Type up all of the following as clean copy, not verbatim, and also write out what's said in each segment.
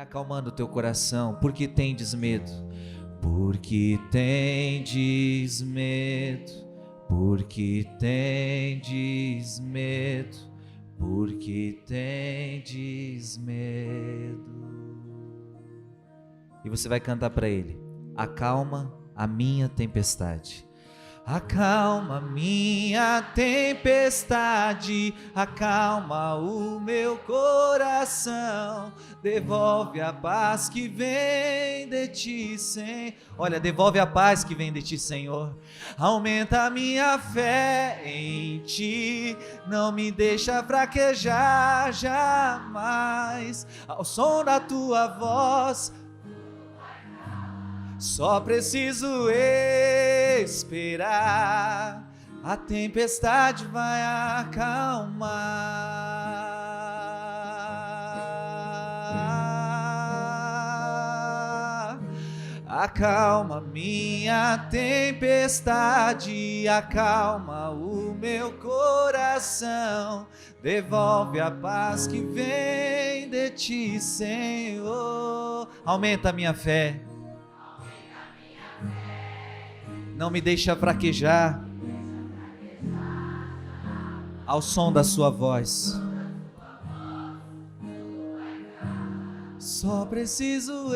Vai acalmando o teu coração. Por que tendes medo? Porque tendes medo. Porque tendes medo. Porque tendes medo. E você vai cantar para ele: acalma a minha tempestade. Acalma minha tempestade, acalma o meu coração, devolve a paz que vem de ti, Senhor. Olha, devolve a paz que vem de ti, Senhor. Aumenta a minha fé em ti, não me deixa fraquejar jamais. Ao som da tua voz, só preciso esperar, a tempestade vai acalmar. Acalma minha tempestade, acalma o meu coração, devolve a paz que vem de ti, Senhor. Aumenta a minha fé. Não me deixa fraquejar ao som da sua voz. Só preciso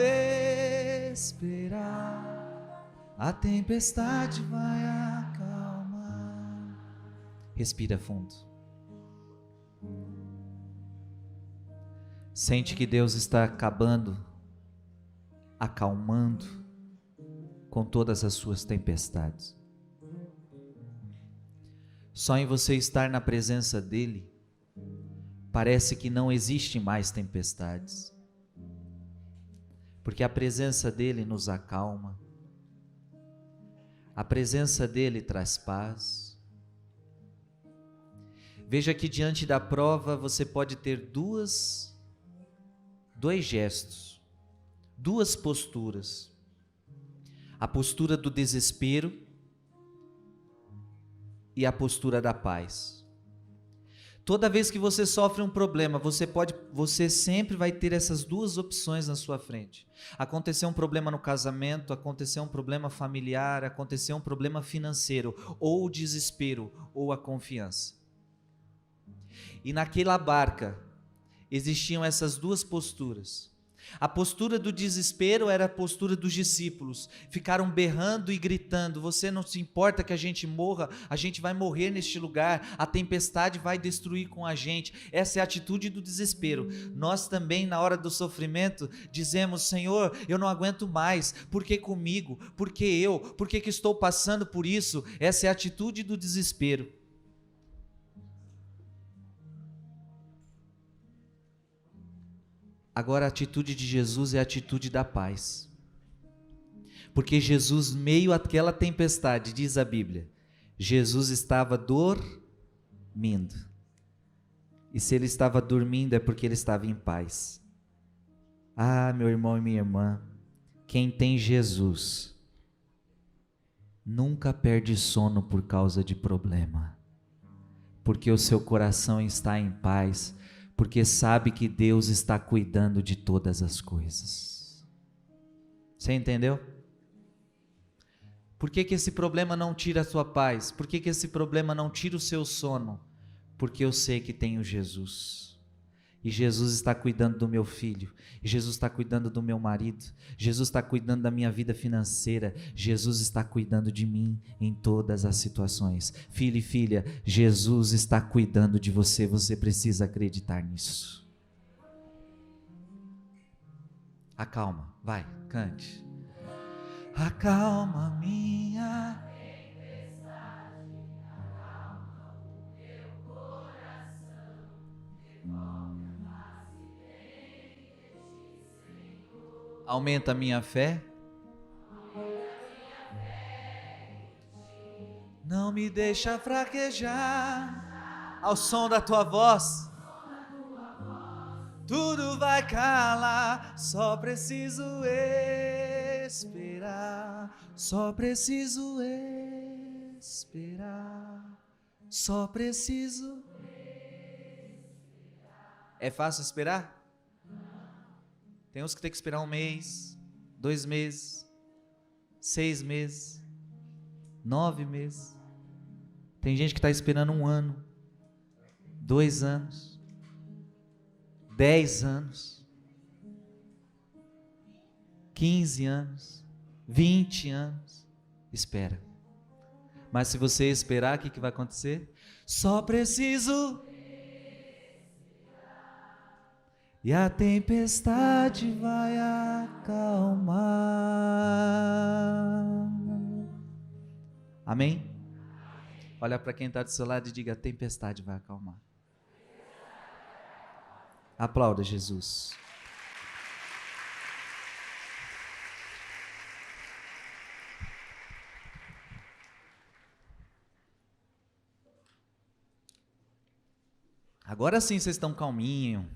esperar, a tempestade vai acalmar. Respira fundo. Sente que Deus está acalmando com todas as suas tempestades. Só em você estar na presença dele, parece que não existe mais tempestades, porque a presença dele nos acalma, a presença dele traz paz. Veja que diante da prova você pode ter dois gestos, duas posturas: a postura do desespero e a postura da paz. Toda vez que você sofre um problema, você sempre vai ter essas duas opções na sua frente. Aconteceu um problema no casamento, aconteceu um problema familiar, aconteceu um problema financeiro, ou o desespero, ou a confiança. E naquela barca existiam essas duas posturas. A postura do desespero era a postura dos discípulos, ficaram berrando e gritando: você não se importa que a gente morra, a gente vai morrer neste lugar, a tempestade vai destruir com a gente. Essa é a atitude do desespero. Nós também, na hora do sofrimento, dizemos: Senhor, eu não aguento mais, por que comigo? Por que eu? Por que estou passando por isso? Essa é a atitude do desespero. Agora a atitude de Jesus é a atitude da paz, porque Jesus, meio àquela tempestade, diz a Bíblia, Jesus estava dormindo, e se ele estava dormindo é porque ele estava em paz. Ah, meu irmão e minha irmã, quem tem Jesus nunca perde sono por causa de problema, porque o seu coração está em paz, porque sabe que Deus está cuidando de todas as coisas. Você entendeu? Por que esse problema não tira a sua paz? Por que esse problema não tira o seu sono? Porque eu sei que tenho Jesus. E Jesus está cuidando do meu filho, e Jesus está cuidando do meu marido, Jesus está cuidando da minha vida financeira, Jesus está cuidando de mim em todas as situações. Filho e filha, Jesus está cuidando de você, você precisa acreditar nisso. Acalma, vai, cante. Acalma minha tempestade, acalma o meu coração, devolve a paz que vem de ti, Senhor. Aumenta a minha fé, não me deixa fraquejar, ao som da tua voz, tudo vai calar, só preciso esperar, só preciso esperar, só preciso esperar. É fácil esperar? Tem uns que tem que esperar 1 mês, 2 meses, 6 meses, 9 meses. Tem gente que está esperando 1 ano, 2 anos, 10 anos, 15 anos, 20 anos. Espera. Mas se você esperar, o que vai acontecer? Só preciso. E a tempestade vai acalmar. Amém? Olha para quem está do seu lado e diga: a tempestade vai acalmar. Aplauda Jesus. Agora sim vocês estão calminho.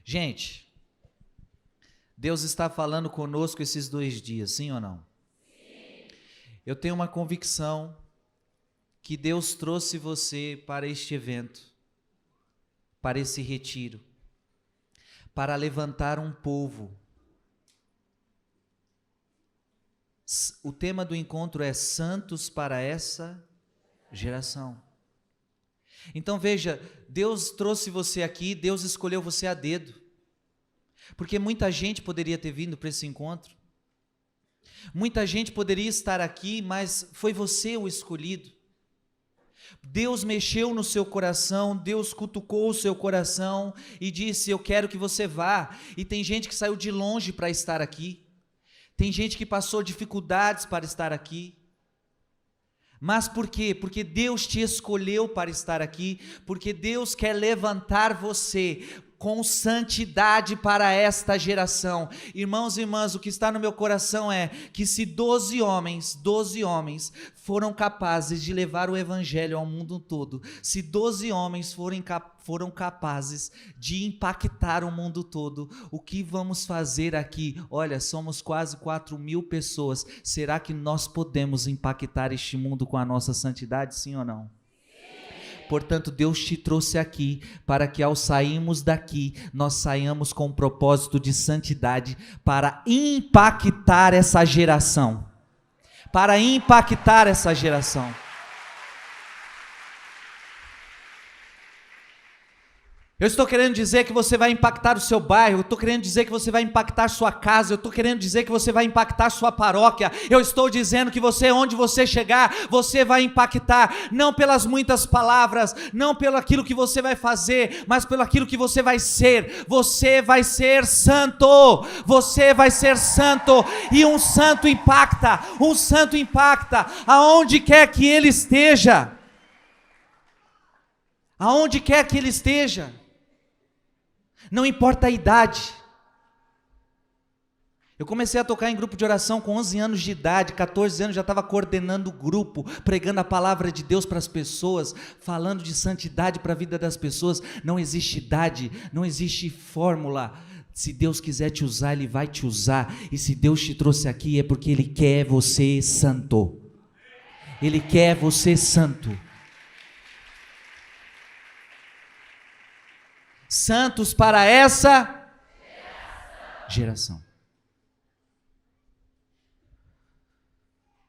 Gente, Deus está falando conosco esses 2 dias, sim ou não? Sim. Eu tenho uma convicção que Deus trouxe você para este evento, para esse retiro, para levantar um povo. O tema do encontro é Santos para essa geração. Então veja, Deus trouxe você aqui, Deus escolheu você a dedo, porque muita gente poderia ter vindo para esse encontro, muita gente poderia estar aqui, mas foi você o escolhido. Deus mexeu no seu coração, Deus cutucou o seu coração e disse: eu quero que você vá. E tem gente que saiu de longe para estar aqui, tem gente que passou dificuldades para estar aqui. Mas por quê? Porque Deus te escolheu para estar aqui, porque Deus quer levantar você com santidade para esta geração. Irmãos e irmãs, o que está no meu coração é que se 12 homens foram capazes de levar o evangelho ao mundo todo, se 12 homens foram capazes de impactar o mundo todo, o que vamos fazer aqui? Olha, somos quase 4.000 pessoas, será que nós podemos impactar este mundo com a nossa santidade, sim ou não? Portanto, Deus te trouxe aqui para que ao sairmos daqui, nós saiamos com um propósito de santidade para impactar essa geração. Para impactar essa geração. Eu estou querendo dizer que você vai impactar o seu bairro, eu estou querendo dizer que você vai impactar sua casa, eu estou querendo dizer que você vai impactar sua paróquia, eu estou dizendo que você, onde você chegar, você vai impactar, não pelas muitas palavras, não pelo aquilo que você vai fazer, mas pelo aquilo que você vai ser santo, você vai ser santo, e um santo impacta, aonde quer que ele esteja, aonde quer que ele esteja. Não importa a idade. Eu comecei a tocar em grupo de oração com 11 anos de idade, 14 anos já estava coordenando o grupo, pregando a palavra de Deus para as pessoas, falando de santidade para a vida das pessoas. Não existe idade, não existe fórmula. Se Deus quiser te usar, Ele vai te usar. E se Deus te trouxe aqui é porque Ele quer você santo. Ele quer você santo. Santos para essa geração.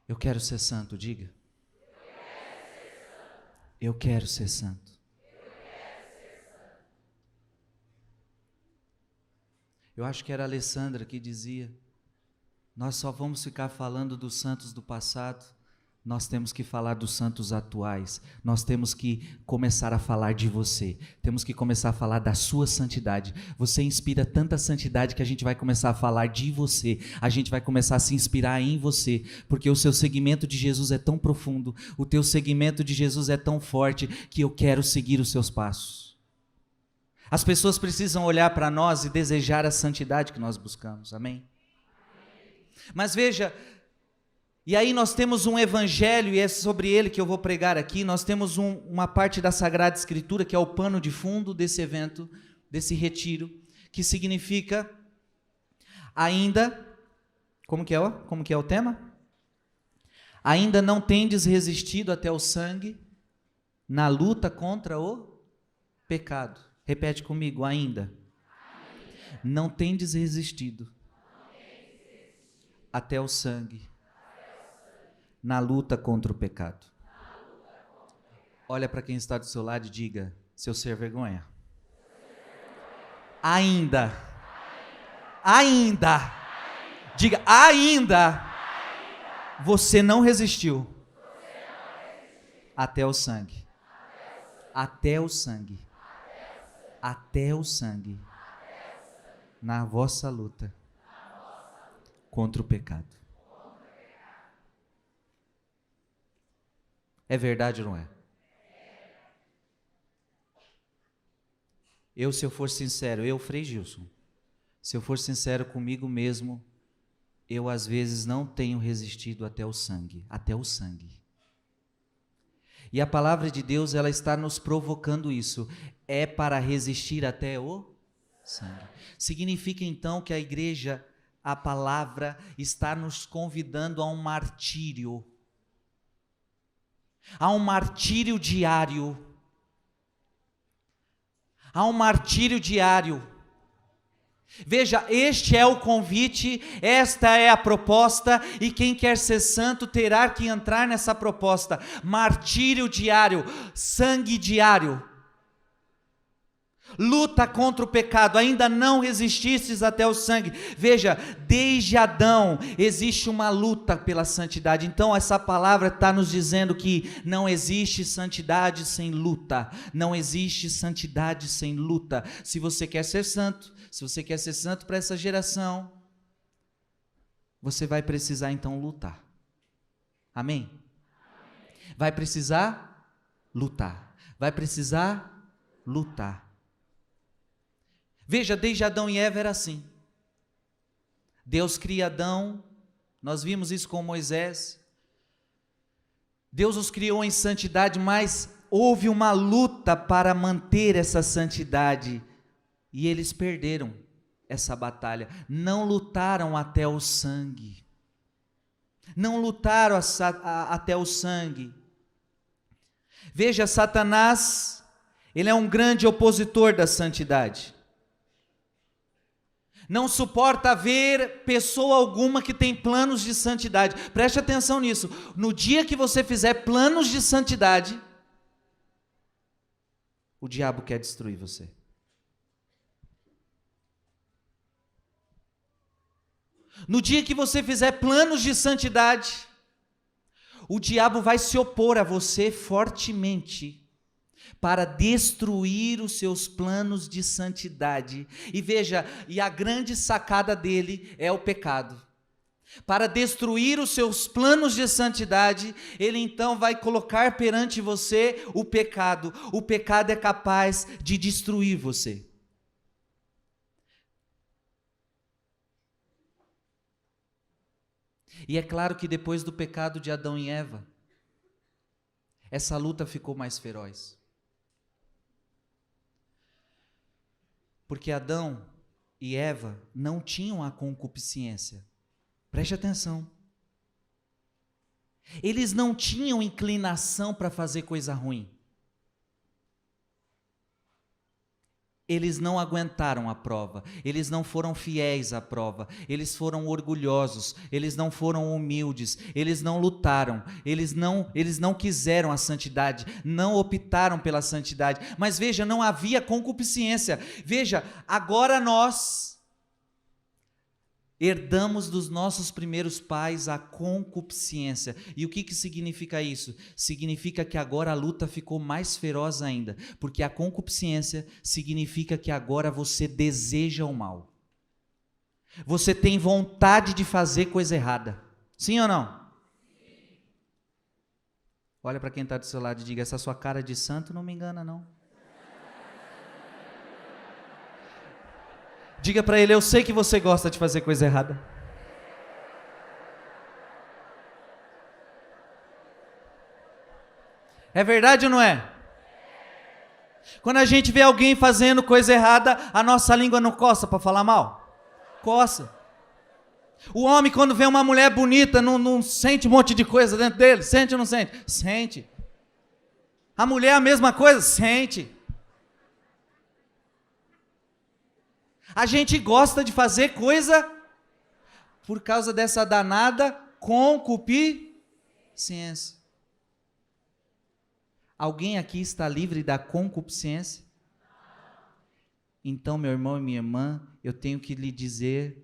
Eu quero ser santo, diga. Eu quero ser santo. Eu acho que era a Alessandra que dizia: nós só vamos ficar falando dos santos do passado. Nós temos que falar dos santos atuais, nós temos que começar a falar de você, temos que começar a falar da sua santidade. Você inspira tanta santidade que a gente vai começar a falar de você, a gente vai começar a se inspirar em você, porque o seu seguimento de Jesus é tão profundo, o teu seguimento de Jesus é tão forte, que eu quero seguir os seus passos. As pessoas precisam olhar para nós e desejar a santidade que nós buscamos, amém? Mas veja, e aí nós temos um evangelho, e é sobre ele que eu vou pregar aqui. Nós temos uma parte da Sagrada Escritura, que é o pano de fundo desse evento, desse retiro, que significa ainda, como que é o tema? Ainda não tendes resistido até o sangue na luta contra o pecado. Repete comigo, ainda. não tendes resistido até o sangue na luta contra o pecado. Olha para quem está do seu lado e diga: seu ser vergonha. Ainda, diga, ainda, você não resistiu até o sangue. Até o sangue. Até o sangue. Na vossa luta contra o pecado. É verdade ou não é? Se eu for sincero, Frei Gilson, se eu for sincero comigo mesmo, eu às vezes não tenho resistido até o sangue. E a palavra de Deus, ela está nos provocando isso. É para resistir até o sangue. Significa então que a igreja, a palavra, está nos convidando a um martírio. A um martírio diário. Veja, este é o convite, esta é a proposta, e quem quer ser santo terá que entrar nessa proposta. Martírio diário, sangue diário. Luta contra o pecado, ainda não resististes até o sangue. Veja, desde Adão existe uma luta pela santidade. Então essa palavra está nos dizendo que não existe santidade sem luta. Não existe santidade sem luta. Se você quer ser santo, para essa geração, você vai precisar então lutar. Amém? Vai precisar lutar. Veja, desde Adão e Eva era assim. Deus cria Adão, nós vimos isso com Moisés. Deus os criou em santidade, mas houve uma luta para manter essa santidade. E eles perderam essa batalha. Não lutaram até o sangue. Veja, Satanás, ele é um grande opositor da santidade. Não suporta ver pessoa alguma que tem planos de santidade. Preste atenção nisso. No dia que você fizer planos de santidade, o diabo quer destruir você. No dia que você fizer planos de santidade, o diabo vai se opor a você fortemente para destruir os seus planos de santidade. E veja, a grande sacada dele é o pecado. Para destruir os seus planos de santidade, ele então vai colocar perante você o pecado. O pecado é capaz de destruir você. E é claro que depois do pecado de Adão e Eva, essa luta ficou mais feroz. Porque Adão e Eva não tinham a concupiscência. Preste atenção. Eles não tinham inclinação para fazer coisa ruim. Eles não aguentaram a prova, eles não foram fiéis à prova, eles foram orgulhosos, eles não foram humildes, eles não lutaram, eles não quiseram a santidade, não optaram pela santidade. Mas veja, não havia concupiscência. Veja, agora nós herdamos dos nossos primeiros pais a concupiscência. E o que significa isso? Significa que agora a luta ficou mais feroz ainda, porque a concupiscência significa que agora você deseja o mal. Você tem vontade de fazer coisa errada. Sim ou não? Sim. Olha para quem está do seu lado e diga: essa sua cara de santo não me engana não. Diga para ele: eu sei que você gosta de fazer coisa errada. É verdade ou não é? Quando a gente vê alguém fazendo coisa errada, a nossa língua não coça para falar mal? Coça. O homem, quando vê uma mulher bonita, não sente um monte de coisa dentro dele? Sente ou não sente? Sente. A mulher a mesma coisa? Sente. A gente gosta de fazer coisa por causa dessa danada concupiscência. Alguém aqui está livre da concupiscência? Então, meu irmão e minha irmã, eu tenho que lhe dizer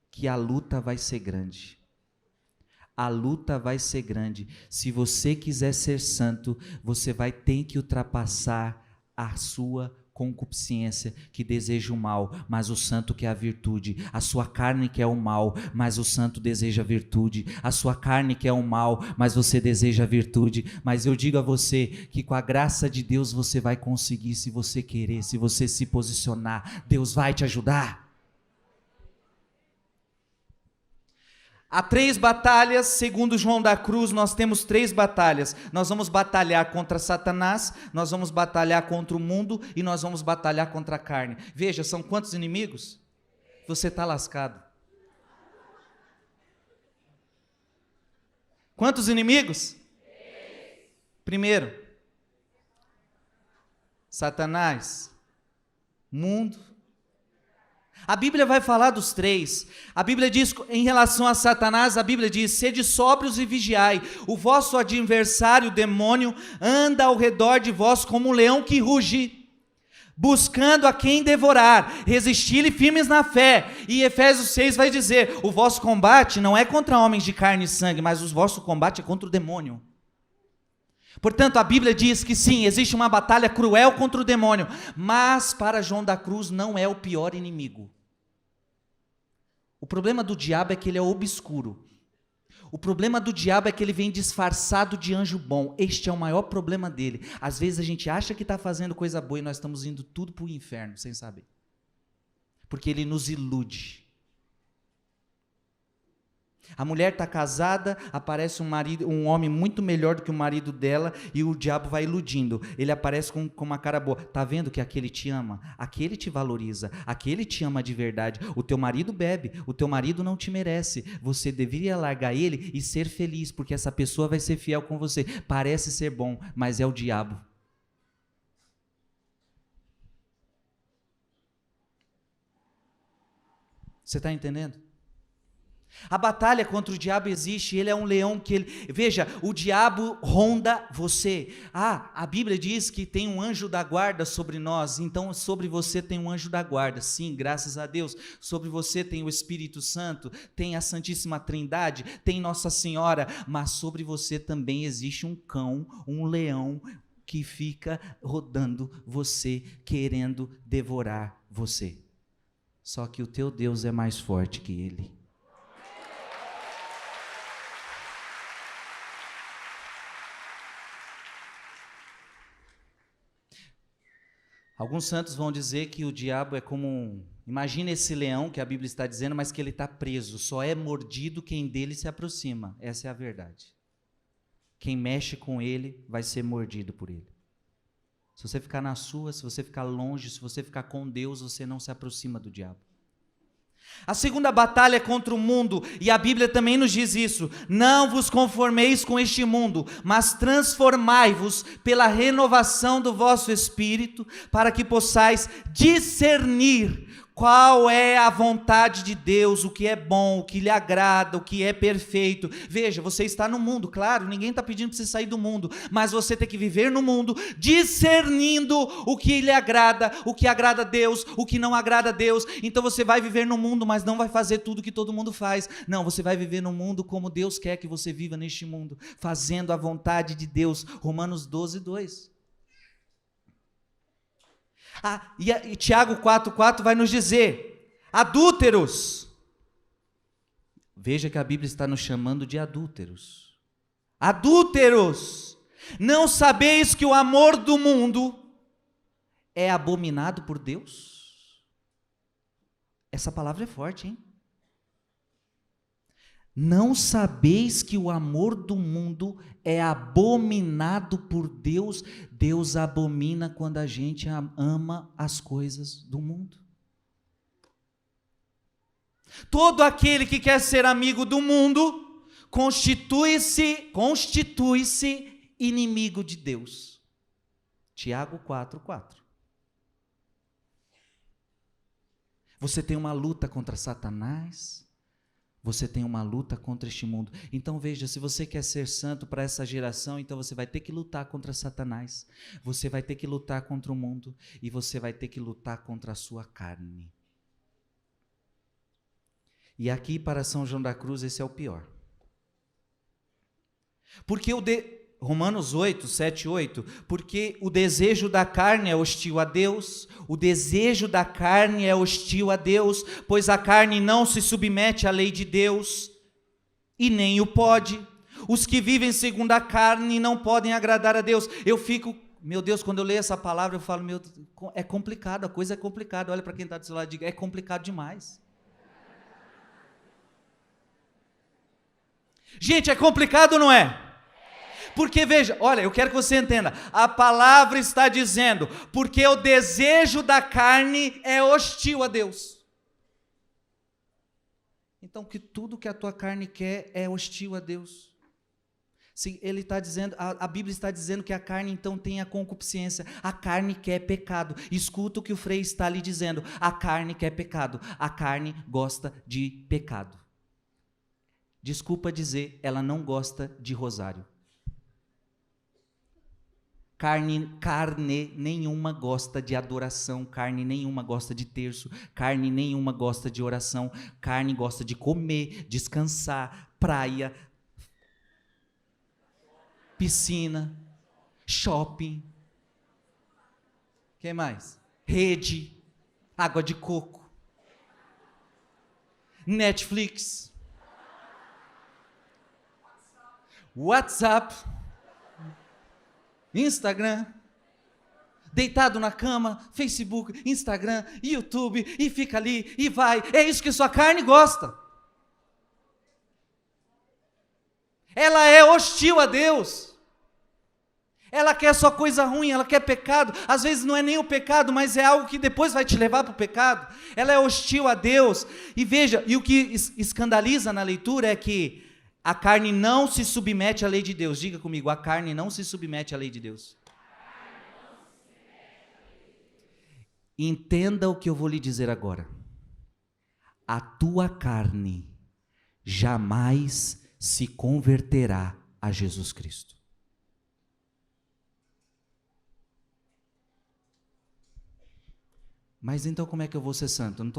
que a luta vai ser grande. A luta vai ser grande. Se você quiser ser santo, você vai ter que ultrapassar a sua concupiscência, que deseja o mal, mas o santo quer a virtude. A sua carne quer o mal, mas o santo deseja a virtude. A sua carne quer o mal, mas você deseja a virtude. Mas eu digo a você que com a graça de Deus você vai conseguir, se você querer, se você se posicionar, Deus vai te ajudar. Há 3 batalhas, segundo João da Cruz, nós temos 3 batalhas. Nós vamos batalhar contra Satanás, nós vamos batalhar contra o mundo e nós vamos batalhar contra a carne. Veja, são quantos inimigos? Você está lascado. Quantos inimigos? 3. Primeiro, Satanás, mundo. A Bíblia vai falar dos 3. A Bíblia diz, em relação a Satanás, a Bíblia diz: sede sóbrios e vigiai, o vosso adversário, o demônio, anda ao redor de vós como um leão que ruge, buscando a quem devorar. Resisti-lhe firmes na fé. E Efésios 6 vai dizer: o vosso combate não é contra homens de carne e sangue, mas o vosso combate é contra o demônio. Portanto, a Bíblia diz que sim, existe uma batalha cruel contra o demônio, mas para João da Cruz não é o pior inimigo. O problema do diabo é que ele é obscuro. O problema do diabo é que ele vem disfarçado de anjo bom. Este é o maior problema dele. Às vezes a gente acha que está fazendo coisa boa e nós estamos indo tudo para o inferno, sem saber. Porque ele nos ilude. A mulher está casada, aparece um homem muito melhor do que o marido dela e o diabo vai iludindo. Ele aparece com uma cara boa. Está vendo que aquele te ama? Aquele te valoriza. Aquele te ama de verdade. O teu marido bebe. O teu marido não te merece. Você deveria largar ele e ser feliz, porque essa pessoa vai ser fiel com você. Parece ser bom, mas é o diabo. Você está entendendo? A batalha contra o diabo existe, ele é um leão que ele... Veja, o diabo ronda você. A Bíblia diz que tem um anjo da guarda sobre nós, então sobre você tem um anjo da guarda. Sim, graças a Deus. Sobre você tem o Espírito Santo, tem a Santíssima Trindade, tem Nossa Senhora, mas sobre você também existe um cão, um leão que fica rodando você, querendo devorar você. Só que o teu Deus é mais forte que ele. Alguns santos vão dizer que o diabo é como imagina esse leão que a Bíblia está dizendo, mas que ele está preso, só é mordido quem dele se aproxima. Essa é a verdade. Quem mexe com ele vai ser mordido por ele. Se você ficar na sua, se você ficar longe, se você ficar com Deus, você não se aproxima do diabo. A segunda batalha é contra o mundo, e a Bíblia também nos diz isso: não vos conformeis com este mundo, mas transformai-vos pela renovação do vosso espírito, para que possais discernir qual é a vontade de Deus, o que é bom, o que lhe agrada, o que é perfeito. Veja, você está no mundo, claro, ninguém está pedindo para você sair do mundo, mas você tem que viver no mundo, discernindo o que lhe agrada, o que agrada a Deus, o que não agrada a Deus. Então você vai viver no mundo, mas não vai fazer tudo que todo mundo faz. Não, você vai viver no mundo como Deus quer que você viva neste mundo, fazendo a vontade de Deus. Romanos 12, 2. E Tiago 4,4 vai nos dizer: adúlteros. Veja que a Bíblia está nos chamando de adúlteros. Adúlteros, não sabeis que o amor do mundo é abominado por Deus? Essa palavra é forte, hein? Não sabeis que o amor do mundo é abominado por Deus? Deus abomina quando a gente ama as coisas do mundo. Todo aquele que quer ser amigo do mundo constitui-se inimigo de Deus. Tiago 4,4. Você tem uma luta contra Satanás, você tem uma luta contra este mundo. Então veja, se você quer ser santo para essa geração, então você vai ter que lutar contra Satanás, você vai ter que lutar contra o mundo e você vai ter que lutar contra a sua carne. E aqui para São João da Cruz esse é o pior. Porque Romanos 8, 7, 8, porque o desejo da carne é hostil a Deus, o desejo da carne é hostil a Deus, pois a carne não se submete à lei de Deus, e nem o pode. Os que vivem segundo a carne não podem agradar a Deus. Eu fico, meu Deus, quando eu leio essa palavra, eu falo, meu, é complicado, a coisa é complicada. Olha para quem está do seu lado e diga, é complicado demais. Gente, é complicado ou não é? Porque veja, olha, eu quero que você entenda, a palavra está dizendo, porque o desejo da carne é hostil a Deus. Então, que tudo que a tua carne quer é hostil a Deus. Se ele está dizendo, a Bíblia está dizendo que a carne então tem a concupiscência, a carne quer pecado. Escuta o que o Frei está lhe dizendo, a carne quer pecado, a carne gosta de pecado. Desculpa dizer, ela não gosta de rosário. Carne nenhuma gosta de adoração, carne nenhuma gosta de terço, carne nenhuma gosta de oração, carne gosta de comer, descansar, praia, piscina, shopping, que mais? Rede, água de coco, Netflix, WhatsApp, Instagram, deitado na cama, Facebook, Instagram, YouTube, e fica ali, e vai, é isso que sua carne gosta. Ela é hostil a Deus, ela quer só coisa ruim, ela quer pecado, às vezes não é nem o pecado, mas é algo que depois vai te levar para o pecado, ela é hostil a Deus, e veja, e o que escandaliza na leitura é que a carne não se submete à lei de Deus. Diga comigo, a carne não se submete à lei de Deus. Entenda o que eu vou lhe dizer agora. A tua carne jamais se converterá a Jesus Cristo. Mas então como é que eu vou ser santo? Eu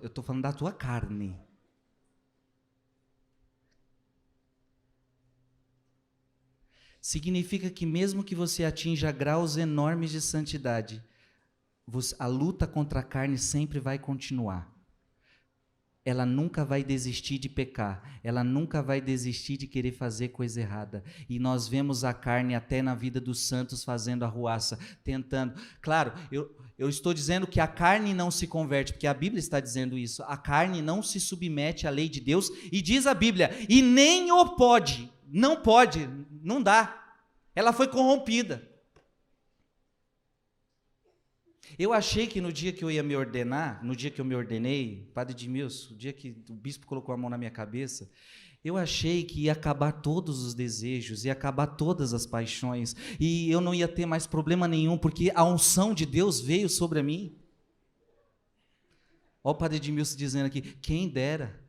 estou falando da tua carne. Significa que mesmo que você atinja graus enormes de santidade, a luta contra a carne sempre vai continuar. Ela nunca vai desistir de pecar, ela nunca vai desistir de querer fazer coisa errada. E nós vemos a carne até na vida dos santos fazendo arruaça, tentando. Claro, eu estou dizendo que a carne não se converte, porque a Bíblia está dizendo isso. A carne não se submete à lei de Deus, e diz a Bíblia, e nem o pode. Não pode, não dá. Ela foi corrompida. Eu achei que no dia que eu ia me ordenar, no dia que eu me ordenei, Padre Edmilson, o dia que o bispo colocou a mão na minha cabeça, eu achei que ia acabar todos os desejos, ia acabar todas as paixões, e eu não ia ter mais problema nenhum, porque a unção de Deus veio sobre mim. Olha o Padre Edmilson dizendo aqui, quem dera.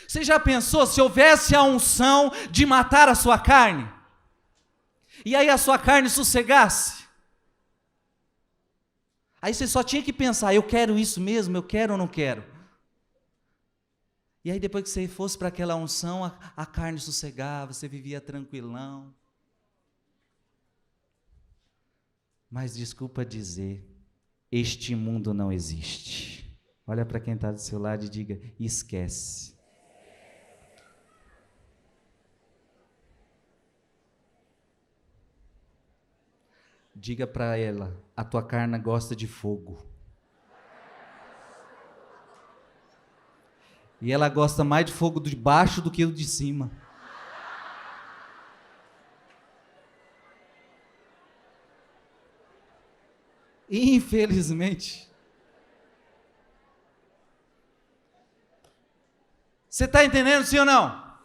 Você já pensou se houvesse a unção de matar a sua carne? E aí a sua carne sossegasse? Aí você só tinha que pensar, eu quero isso mesmo, eu quero ou não quero? E aí depois que você fosse para aquela unção, a carne sossegava, você vivia tranquilão. Mas desculpa dizer, este mundo não existe. Olha para quem está do seu lado e diga, esquece. Diga para ela, a tua carne gosta de fogo. E ela gosta mais de fogo de baixo do que o de cima. Infelizmente. Você está entendendo, sim ou não?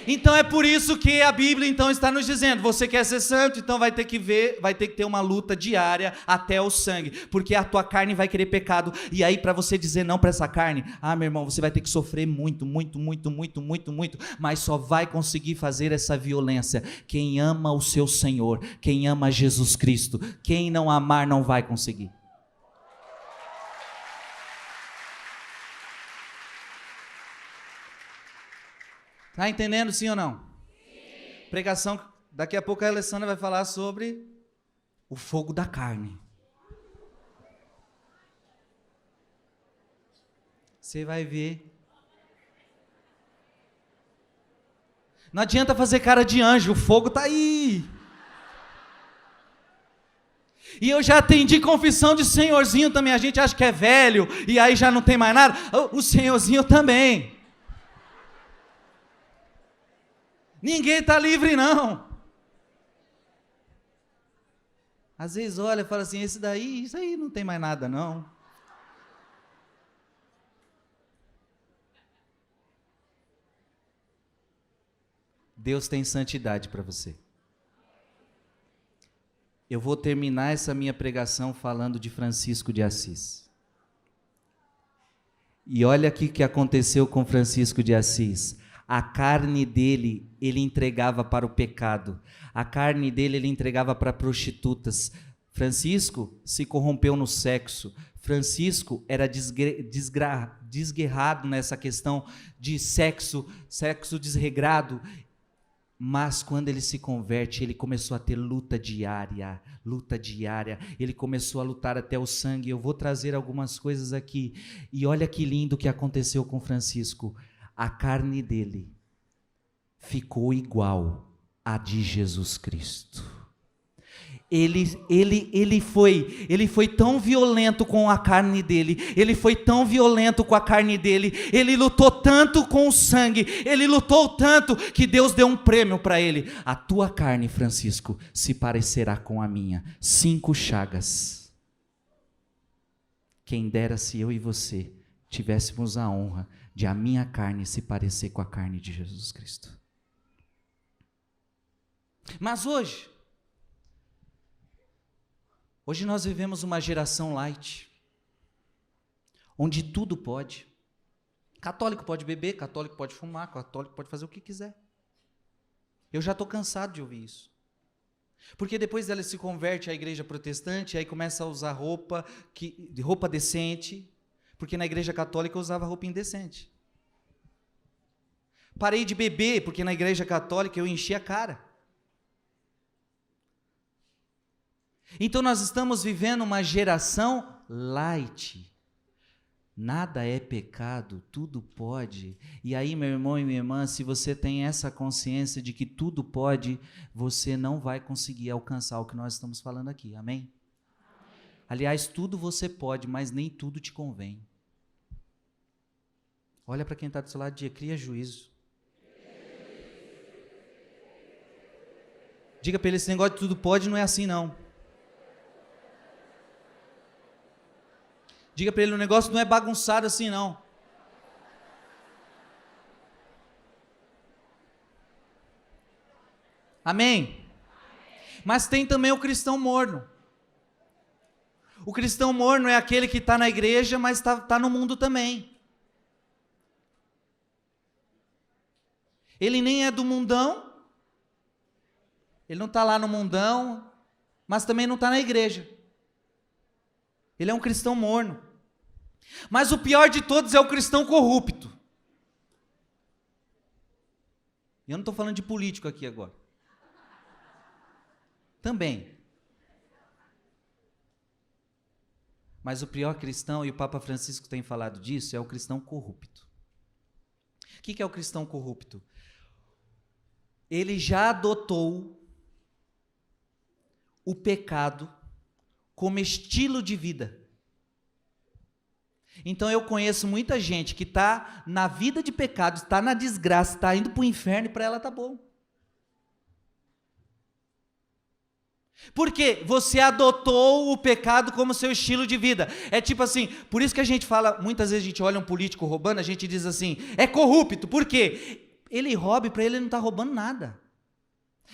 Então é por isso que a Bíblia então está nos dizendo, você quer ser santo, então vai ter que ter uma luta diária até o sangue, porque a tua carne vai querer pecado, e aí para você dizer não para essa carne, meu irmão, você vai ter que sofrer muito, mas só vai conseguir fazer essa violência quem ama o seu Senhor, quem ama Jesus Cristo. Quem não amar não vai conseguir. Está entendendo, sim ou não? Sim. Pregação, daqui a pouco a Alessandra vai falar sobre o fogo da carne. Você vai ver. Não adianta fazer cara de anjo, o fogo está aí. E eu já atendi confissão de senhorzinho também, a gente acha que é velho, e aí já não tem mais nada, o senhorzinho também. Ninguém está livre, não. Às vezes olha e fala assim, isso aí não tem mais nada, não. Deus tem santidade para você. Eu vou terminar essa minha pregação falando de Francisco de Assis. E olha aqui o que aconteceu com Francisco de Assis. A carne dele, ele entregava para o pecado. A carne dele, ele entregava para prostitutas. Francisco se corrompeu no sexo. Francisco era desguerrado nessa questão de sexo desregrado. Mas quando ele se converte, ele começou a ter luta diária, ele começou a lutar até o sangue. Eu vou trazer algumas coisas aqui, e olha que lindo que aconteceu com Francisco. A carne dele ficou igual à de Jesus Cristo. Ele foi tão violento com a carne dele, ele foi tão violento com a carne dele, ele lutou tanto com o sangue, ele lutou tanto que Deus deu um prêmio para ele. A tua carne, Francisco, se parecerá com a minha. 5 chagas. Quem dera se eu e você tivéssemos a honra de a minha carne se parecer com a carne de Jesus Cristo. Mas hoje nós vivemos uma geração light, onde tudo pode. Católico pode beber, católico pode fumar, católico pode fazer o que quiser. Eu já estou cansado de ouvir isso. Porque depois ela se converte à igreja protestante, aí começa a usar roupa decente, porque na igreja católica eu usava roupa indecente. Parei de beber, porque na igreja católica eu enchi a cara. Então nós estamos vivendo uma geração light. Nada é pecado, tudo pode. E aí, meu irmão e minha irmã, se você tem essa consciência de que tudo pode, você não vai conseguir alcançar o que nós estamos falando aqui, amém? Aliás, tudo você pode, mas nem tudo te convém. Olha para quem está do seu lado, cria juízo. Diga para ele, esse negócio de tudo pode não é assim não. Diga para ele, o negócio não é bagunçado assim não. Amém? Mas tem também o cristão morno. O cristão morno é aquele que está na igreja, mas está no mundo também. Ele nem é do mundão, ele não está lá no mundão, mas também não está na igreja. Ele é um cristão morno. Mas o pior de todos é o cristão corrupto. Eu não estou falando de político aqui agora. Também. Mas o pior cristão, e o Papa Francisco tem falado disso, é o cristão corrupto. O que é o cristão corrupto? Ele já adotou o pecado como estilo de vida. Então eu conheço muita gente que está na vida de pecado, está na desgraça, está indo para o inferno e para ela está bom. Por quê? Você adotou o pecado como seu estilo de vida. É tipo assim, por isso que a gente fala, muitas vezes a gente olha um político roubando, a gente diz assim, é corrupto. Por quê? Ele rouba, para ele não está roubando nada.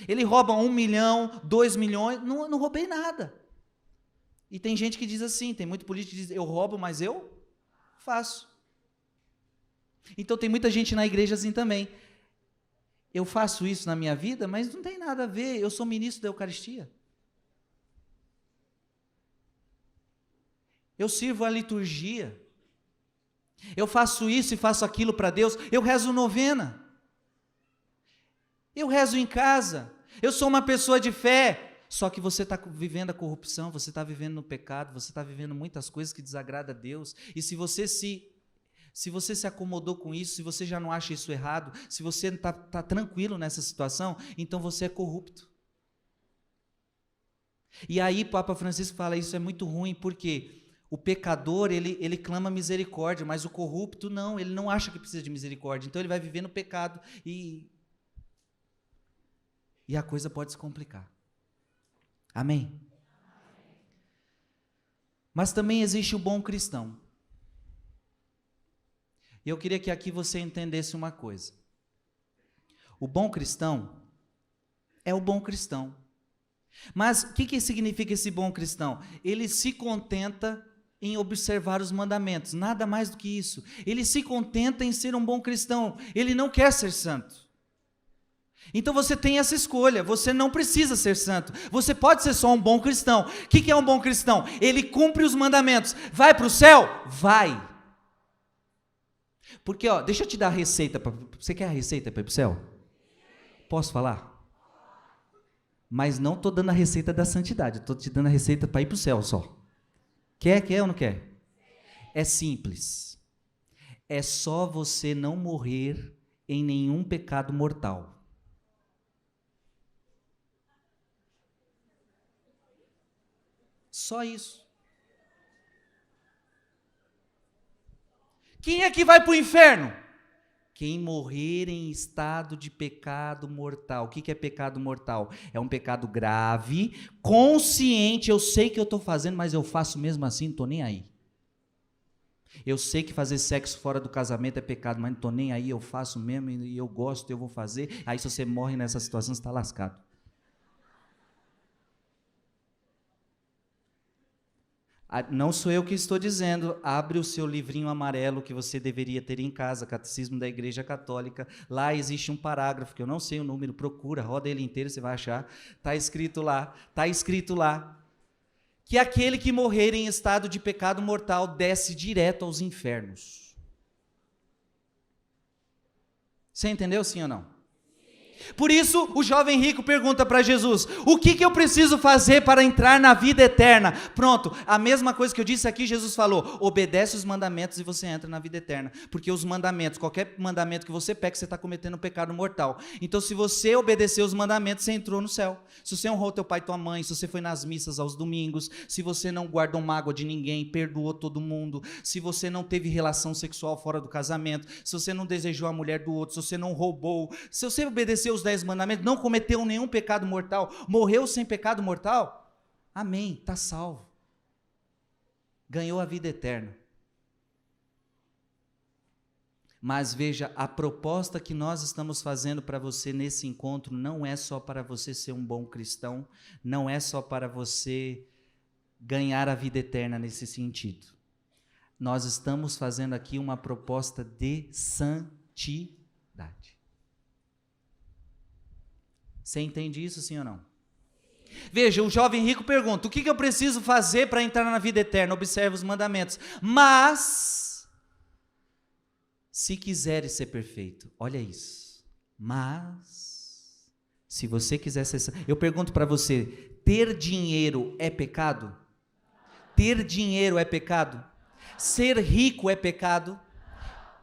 Ele rouba 1 milhão, 2 milhões, não roubei nada. E tem gente que diz assim, tem muito político que diz, eu roubo, mas eu faço. Então tem muita gente na igreja assim também. Eu faço isso na minha vida, mas não tem nada a ver, eu sou ministro da Eucaristia. Eu sirvo a liturgia. Eu faço isso e faço aquilo para Deus, eu rezo novena. Eu rezo em casa, eu sou uma pessoa de fé, só que você está vivendo a corrupção, você está vivendo no pecado, você está vivendo muitas coisas que desagradam a Deus, e se você se acomodou com isso, se você já não acha isso errado, se você está tranquilo nessa situação, então você é corrupto. E aí Papa Francisco fala, isso é muito ruim, porque o pecador, ele clama misericórdia, mas o corrupto não, ele não acha que precisa de misericórdia, então ele vai viver no pecado e a coisa pode se complicar. Amém? Mas também existe o bom cristão. E eu queria que aqui você entendesse uma coisa. O bom cristão é o bom cristão. Mas o que significa esse bom cristão? Ele se contenta em observar os mandamentos, nada mais do que isso. Ele se contenta em ser um bom cristão, ele não quer ser santo. Então você tem essa escolha, você não precisa ser santo, você pode ser só um bom cristão. O que é um bom cristão? Ele cumpre os mandamentos, vai para o céu? Vai. Porque, deixa eu te dar a receita, você quer a receita para ir para o céu? Posso falar? Mas não estou dando a receita da santidade, estou te dando a receita para ir para o céu só. Quer ou não quer? É simples, é só você não morrer em nenhum pecado mortal. Só isso. Quem é que vai para o inferno? Quem morrer em estado de pecado mortal. O que é pecado mortal? É um pecado grave, consciente, eu sei que eu estou fazendo, mas eu faço mesmo assim, não estou nem aí. Eu sei que fazer sexo fora do casamento é pecado, mas não estou nem aí, eu faço mesmo, e eu gosto, eu vou fazer. Aí se você morre nessa situação, você está lascado. Não sou eu que estou dizendo, abre o seu livrinho amarelo que você deveria ter em casa, Catecismo da Igreja Católica, lá existe um parágrafo, que eu não sei o número, procura, roda ele inteiro, você vai achar, está escrito lá, que aquele que morrer em estado de pecado mortal desce direto aos infernos. Você entendeu, sim ou não? Por isso, o jovem rico pergunta para Jesus, o que eu preciso fazer para entrar na vida eterna? Pronto, a mesma coisa que eu disse aqui, Jesus falou, obedece os mandamentos e você entra na vida eterna, porque os mandamentos, qualquer mandamento que você peca, você está cometendo um pecado mortal. Então, se você obedeceu os mandamentos, você entrou no céu. Se você honrou teu pai e tua mãe, se você foi nas missas aos domingos, se você não guardou mágoa de ninguém, perdoou todo mundo, se você não teve relação sexual fora do casamento, se você não desejou a mulher do outro, se você não roubou, se você obedeceu os 10 mandamentos, não cometeu nenhum pecado mortal, morreu sem pecado mortal, amém, está salvo, ganhou a vida eterna. Mas veja, a proposta que nós estamos fazendo para você nesse encontro não é só para você ser um bom cristão, não é só para você ganhar a vida eterna nesse sentido. Nós estamos fazendo aqui uma proposta de santidade. Você entende isso, sim ou não? Veja, o jovem rico pergunta, o que eu preciso fazer para entrar na vida eterna? Observe os mandamentos. Mas, se quiseres ser perfeito, olha isso. Mas, se você quiser ser... Eu pergunto para você, ter dinheiro é pecado? Ter dinheiro é pecado? Ser rico é pecado?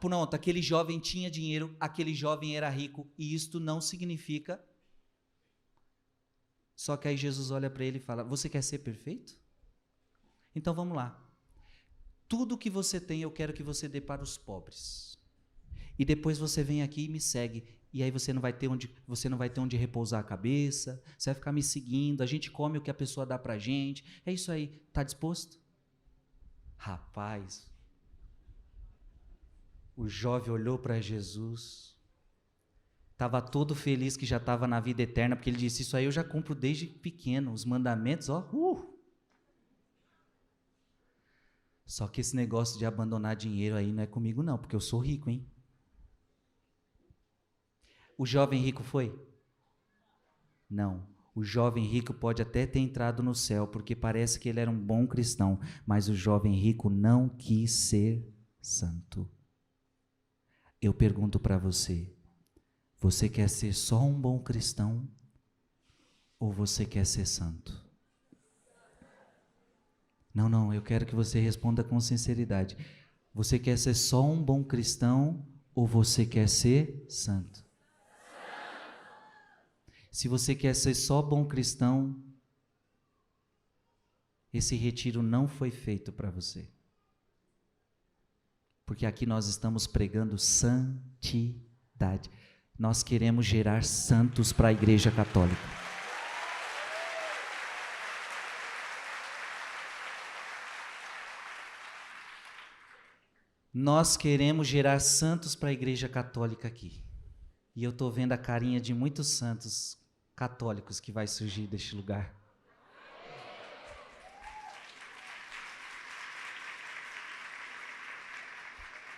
Pronto, aquele jovem tinha dinheiro, aquele jovem era rico, e isto não significa... Só que aí Jesus olha para ele e fala, você quer ser perfeito? Então vamos lá. Tudo que você tem eu quero que você dê para os pobres. E depois você vem aqui e me segue. E aí você não vai ter onde repousar a cabeça, você vai ficar me seguindo, a gente come o que a pessoa dá para a gente. É isso aí, está disposto? Rapaz, o jovem olhou para Jesus estava todo feliz que já estava na vida eterna, porque ele disse, isso aí eu já cumpro desde pequeno, os mandamentos, ó. Só que esse negócio de abandonar dinheiro aí não é comigo não, porque eu sou rico, hein? O jovem rico foi? Não. O jovem rico pode até ter entrado no céu, porque parece que ele era um bom cristão, mas o jovem rico não quis ser santo. Eu pergunto para você, você quer ser só um bom cristão ou você quer ser santo? Não, eu quero que você responda com sinceridade. Você quer ser só um bom cristão ou você quer ser santo? Se você quer ser só bom cristão, esse retiro não foi feito para você. Porque aqui nós estamos pregando santidade. Nós queremos gerar santos para a Igreja Católica. Nós queremos gerar santos para a Igreja Católica aqui. E eu estou vendo a carinha de muitos santos católicos que vai surgir deste lugar.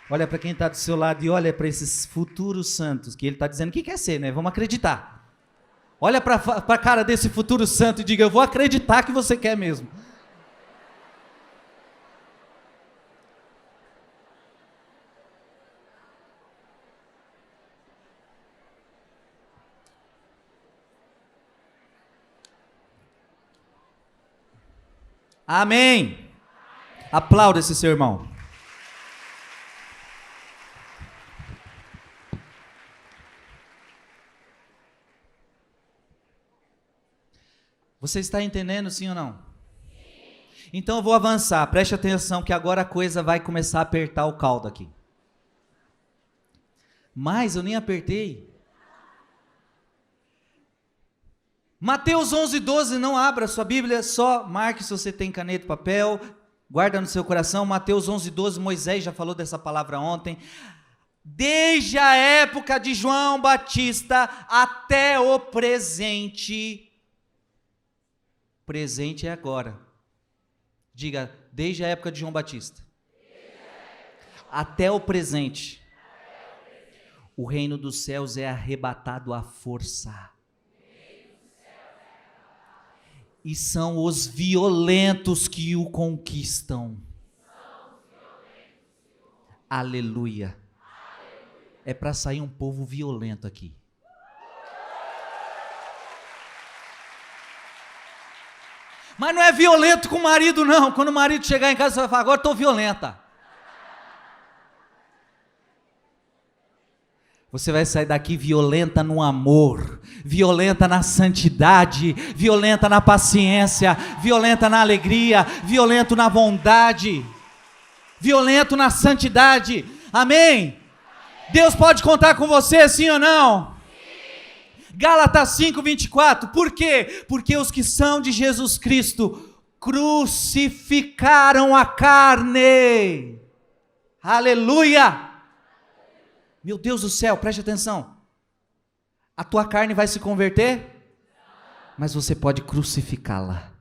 Olha para quem está do seu lado e olha para esses futuros santos, que ele está dizendo que quer ser, né? Vamos acreditar. Olha para a cara desse futuro santo e diga, eu vou acreditar que você quer mesmo. Amém. Aplauda esse seu irmão. Você está entendendo, sim ou não? Então eu vou avançar, preste atenção que agora a coisa vai começar a apertar o caldo aqui. Mas eu nem apertei. Mateus 11:12, não abra sua Bíblia, só marque se você tem caneta e papel, guarda no seu coração. Mateus 11:12, Moisés já falou dessa palavra ontem. Desde a época de João Batista até o presente. Presente é agora. Diga, desde a época de João Batista. Até o presente. O reino dos céus é arrebatado à força. E são os violentos que o conquistam. Aleluia. É para sair um povo violento aqui. Mas não é violento com o marido, não. Quando o marido chegar em casa, você vai falar, agora estou violenta. Você vai sair daqui violenta no amor, violenta na santidade, violenta na paciência, violenta na alegria, violento na bondade, violento na santidade. Amém? Deus pode contar com você, sim ou não? Gálatas 5:24, por quê? Porque os que são de Jesus Cristo crucificaram a carne. Aleluia! Meu Deus do céu, preste atenção. A tua carne vai se converter? Mas você pode crucificá-la.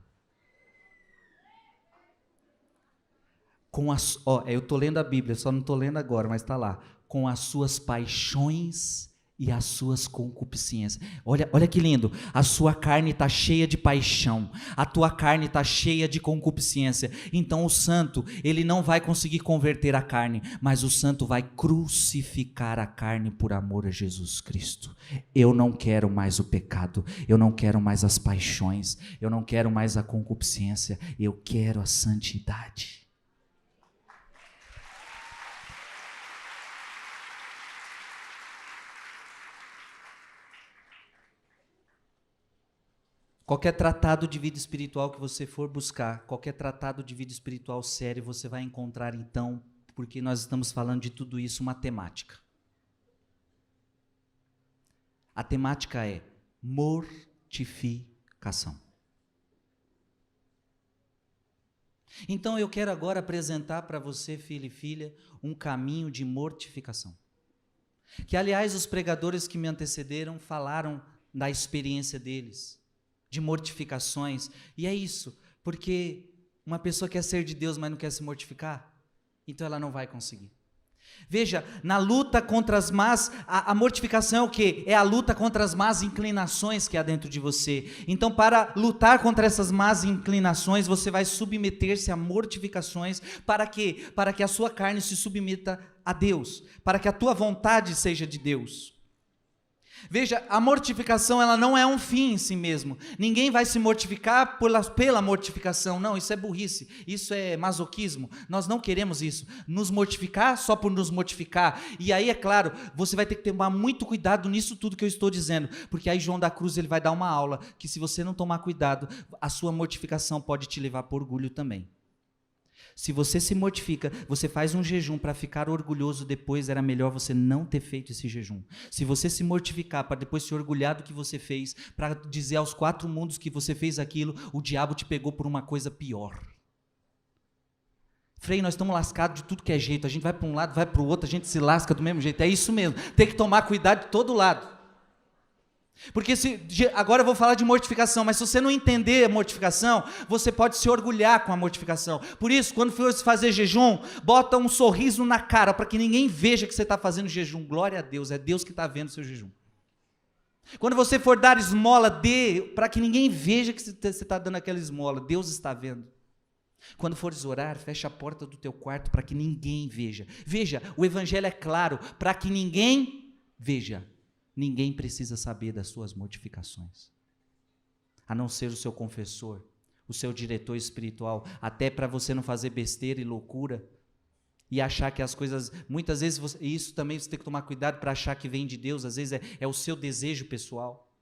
Eu estou lendo a Bíblia, só não estou lendo agora, mas está lá. Com as suas paixões e as suas concupiscências. Olha que lindo, a sua carne está cheia de paixão, a tua carne está cheia de concupiscência, então o santo, ele não vai conseguir converter a carne, mas o santo vai crucificar a carne por amor a Jesus Cristo. Eu não quero mais o pecado, eu não quero mais as paixões, eu não quero mais a concupiscência, eu quero a santidade. Qualquer tratado de vida espiritual que você for buscar, qualquer tratado de vida espiritual sério, você vai encontrar então, porque nós estamos falando de tudo isso, uma temática. A temática é mortificação. Então eu quero agora apresentar para você, filho e filha, um caminho de mortificação. Que, aliás, os pregadores que me antecederam falaram da experiência deles, de mortificações. E é isso, porque uma pessoa quer ser de Deus, mas não quer se mortificar, então ela não vai conseguir. Veja, na luta contra as más, a mortificação é o quê? É a luta contra as más inclinações que há dentro de você. Então, para lutar contra essas más inclinações, você vai submeter-se a mortificações. Para quê? Para que a sua carne se submeta a Deus, para que a tua vontade seja de Deus. Veja, a mortificação, ela não é um fim em si mesmo. Ninguém vai se mortificar pela mortificação. Não, isso é burrice, isso é masoquismo. Nós não queremos isso. Nos mortificar só por nos mortificar. E aí, é claro, você vai ter que tomar muito cuidado nisso tudo que eu estou dizendo. Porque aí João da Cruz, ele vai dar uma aula que, se você não tomar cuidado, a sua mortificação pode te levar para orgulho também. Se você se mortifica, você faz um jejum para ficar orgulhoso depois, era melhor você não ter feito esse jejum. Se você se mortificar para depois se orgulhar do que você fez, para dizer aos 4 mundos que você fez aquilo, o diabo te pegou por uma coisa pior. Frei, nós estamos lascados de tudo que é jeito, a gente vai para um lado, vai para o outro, a gente se lasca do mesmo jeito, é isso mesmo, tem que tomar cuidado de todo lado. Porque agora eu vou falar de mortificação, mas se você não entender a mortificação, você pode se orgulhar com a mortificação. Por isso, quando for fazer jejum, bota um sorriso na cara, para que ninguém veja que você está fazendo jejum. Glória a Deus, é Deus que está vendo o seu jejum. Quando você for dar esmola, dê, para que ninguém veja que você está dando aquela esmola. Deus está vendo. Quando fores orar, fecha a porta do teu quarto para que ninguém veja. Veja, o evangelho é claro, para que ninguém veja. Ninguém precisa saber das suas mortificações, a não ser o seu confessor, o seu diretor espiritual, até para você não fazer besteira e loucura, e achar que as coisas, muitas vezes, e isso também você tem que tomar cuidado para achar que vem de Deus, às vezes é o seu desejo pessoal.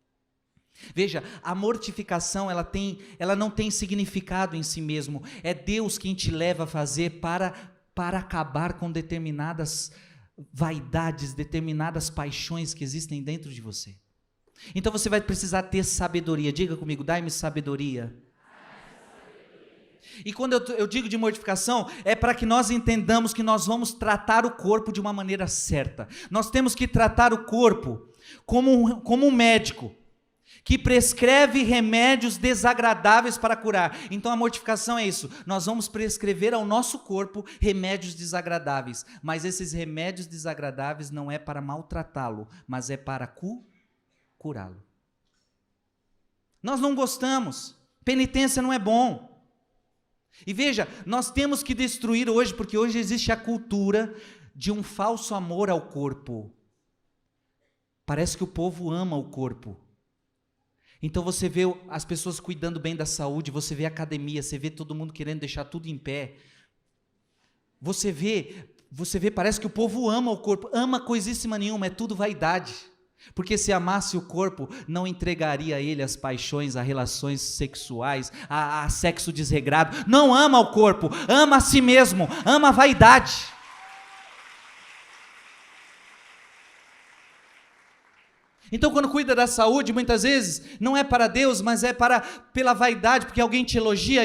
Veja, a mortificação, ela não tem significado em si mesmo, é Deus quem te leva a fazer para acabar com determinadas vaidades, determinadas paixões que existem dentro de você. Então você vai precisar ter sabedoria. Diga comigo, dai-me sabedoria. E quando eu digo de mortificação, é para que nós entendamos que nós vamos tratar o corpo de uma maneira certa. Nós temos que tratar o corpo como um médico que prescreve remédios desagradáveis para curar. Então a mortificação é isso, nós vamos prescrever ao nosso corpo remédios desagradáveis, mas esses remédios desagradáveis não é para maltratá-lo, mas é para curá-lo. Nós não gostamos, penitência não é bom. E veja, nós temos que destruir hoje, porque hoje existe a cultura de um falso amor ao corpo. Parece que o povo ama o corpo. Então você vê as pessoas cuidando bem da saúde, você vê a academia, você vê todo mundo querendo deixar tudo em pé. Você vê, parece que o povo ama o corpo, ama coisíssima nenhuma, é tudo vaidade. Porque se amasse o corpo, não entregaria a ele as paixões, a relações sexuais, a sexo desregrado. Não ama o corpo, ama a si mesmo, ama a vaidade. Então, quando cuida da saúde, muitas vezes, não é para Deus, mas é pela vaidade, porque alguém te elogia,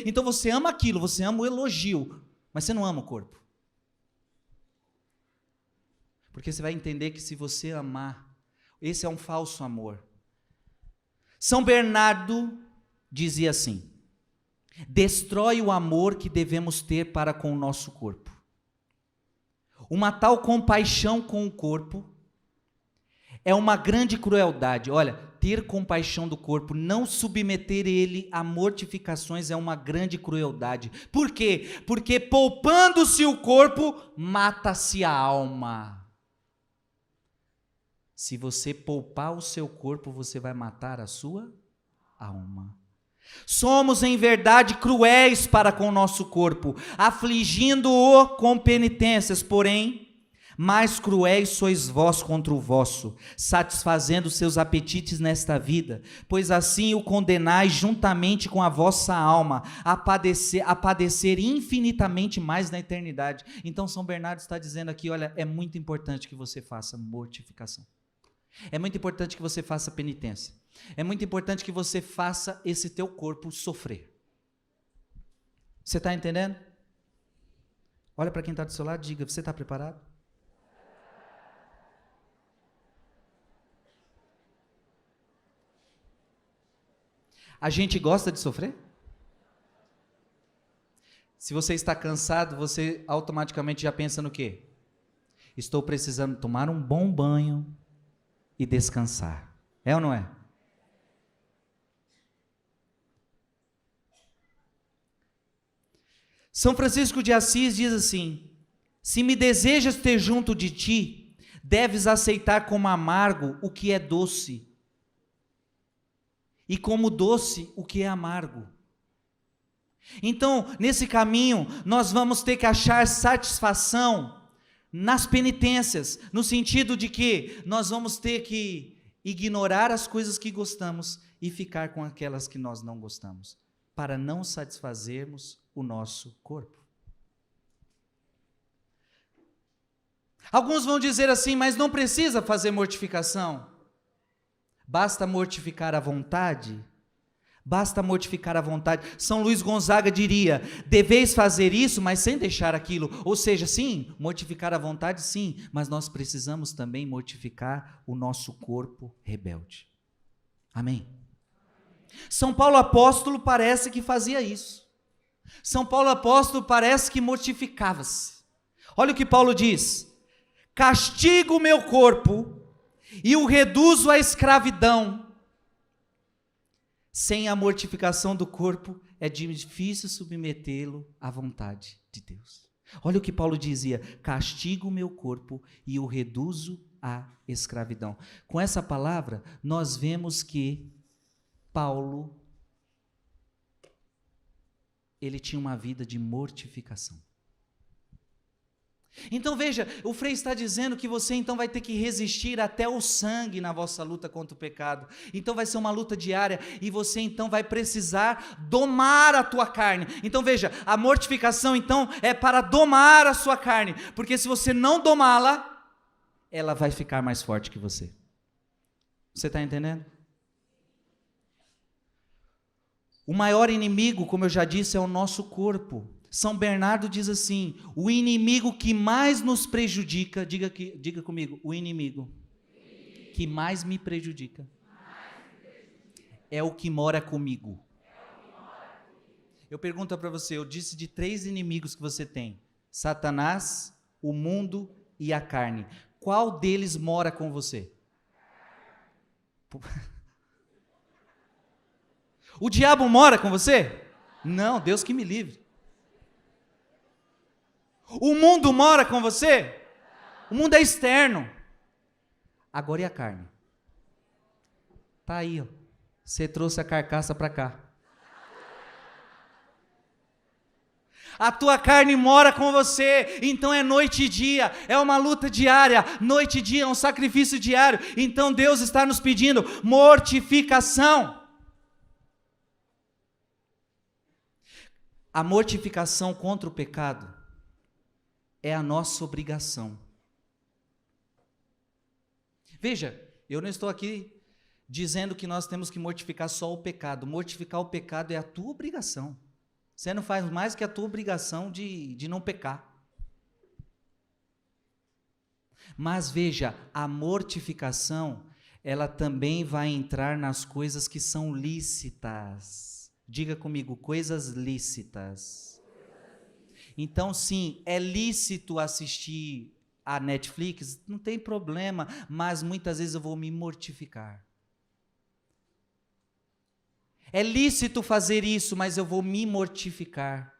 então você ama aquilo, você ama o elogio, mas você não ama o corpo. Porque você vai entender que se você amar, esse é um falso amor. São Bernardo dizia assim: destrói o amor que devemos ter para com o nosso corpo. Uma tal compaixão com o corpo é uma grande crueldade. Olha, ter compaixão do corpo, não submeter ele a mortificações é uma grande crueldade. Por quê? Porque poupando-se o corpo, mata-se a alma. Se você poupar o seu corpo, você vai matar a sua alma. Somos em verdade cruéis para com o nosso corpo, afligindo-o com penitências, porém mais cruéis sois vós contra o vosso, satisfazendo seus apetites nesta vida, pois assim o condenais juntamente com a vossa alma a padecer infinitamente mais na eternidade. Então São Bernardo está dizendo aqui, olha, é muito importante que você faça mortificação. É muito importante que você faça penitência. É muito importante que você faça esse teu corpo sofrer. Você está entendendo? Olha para quem está do seu lado e diga, você está preparado? A gente gosta de sofrer? Se você está cansado, você automaticamente já pensa no quê? Estou precisando tomar um bom banho e descansar. É ou não é? São Francisco de Assis diz assim: se me desejas ter junto de ti, deves aceitar como amargo o que é doce, e como doce o que é amargo. Então, nesse caminho, nós vamos ter que achar satisfação nas penitências, no sentido de que nós vamos ter que ignorar as coisas que gostamos e ficar com aquelas que nós não gostamos, para não satisfazermos o nosso corpo. Alguns vão dizer assim, mas não precisa fazer mortificação. Basta mortificar a vontade. Basta mortificar a vontade. São Luís Gonzaga diria: deveis fazer isso, mas sem deixar aquilo. Ou seja, sim, mortificar a vontade, sim, mas nós precisamos também mortificar o nosso corpo rebelde. Amém? São Paulo apóstolo parece que fazia isso. São Paulo apóstolo parece que mortificava-se. Olha o que Paulo diz: castigo o meu corpo e o reduzo à escravidão. Sem a mortificação do corpo, é difícil submetê-lo à vontade de Deus. Olha o que Paulo dizia: castigo o meu corpo e o reduzo à escravidão. Com essa palavra, nós vemos que Paulo, ele tinha uma vida de mortificação. Então veja, o Frei está dizendo que você então vai ter que resistir até o sangue na vossa luta contra o pecado. Então vai ser uma luta diária e você então vai precisar domar a tua carne. Então veja, a mortificação então é para domar a sua carne, porque se você não domá-la, ela vai ficar mais forte que você. Você está entendendo? O maior inimigo, como eu já disse, é o nosso corpo. São Bernardo diz assim: o inimigo que mais nos prejudica, diga comigo, o inimigo que mais me prejudica é o que mora comigo. Eu pergunto para você, eu disse de 3 inimigos que você tem: Satanás, o mundo e a carne. Qual deles mora com você? O diabo mora com você? Não, Deus que me livre. O mundo mora com você? O mundo é externo. Agora e a carne? Está aí, ó. Você trouxe a carcaça para cá. A tua carne mora com você, então é noite e dia, é uma luta diária, noite e dia é um sacrifício diário. Então Deus está nos pedindo mortificação. A mortificação contra o pecado é a nossa obrigação. Veja, eu não estou aqui dizendo que nós temos que mortificar só o pecado. Mortificar o pecado é a tua obrigação. Você não faz mais que a tua obrigação de não pecar. Mas veja, a mortificação, ela também vai entrar nas coisas que são lícitas. Diga comigo, coisas lícitas. Então, sim, é lícito assistir a Netflix, não tem problema, mas muitas vezes eu vou me mortificar. É lícito fazer isso, mas eu vou me mortificar.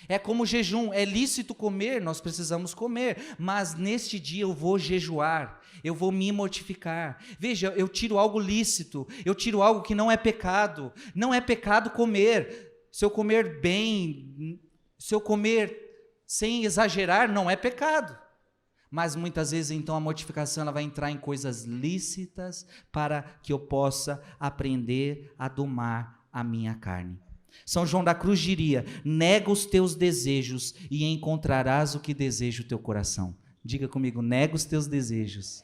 É como jejum, é lícito comer, nós precisamos comer, mas neste dia eu vou jejuar, eu vou me mortificar. Veja, eu tiro algo lícito, eu tiro algo que não é pecado. Não é pecado comer. Se eu comer bem, se eu comer sem exagerar, não é pecado. Mas muitas vezes então a mortificação ela vai entrar em coisas lícitas para que eu possa aprender a domar a minha carne. São João da Cruz diria: nega os teus desejos e encontrarás o que deseja o teu coração. Diga comigo, nega os teus desejos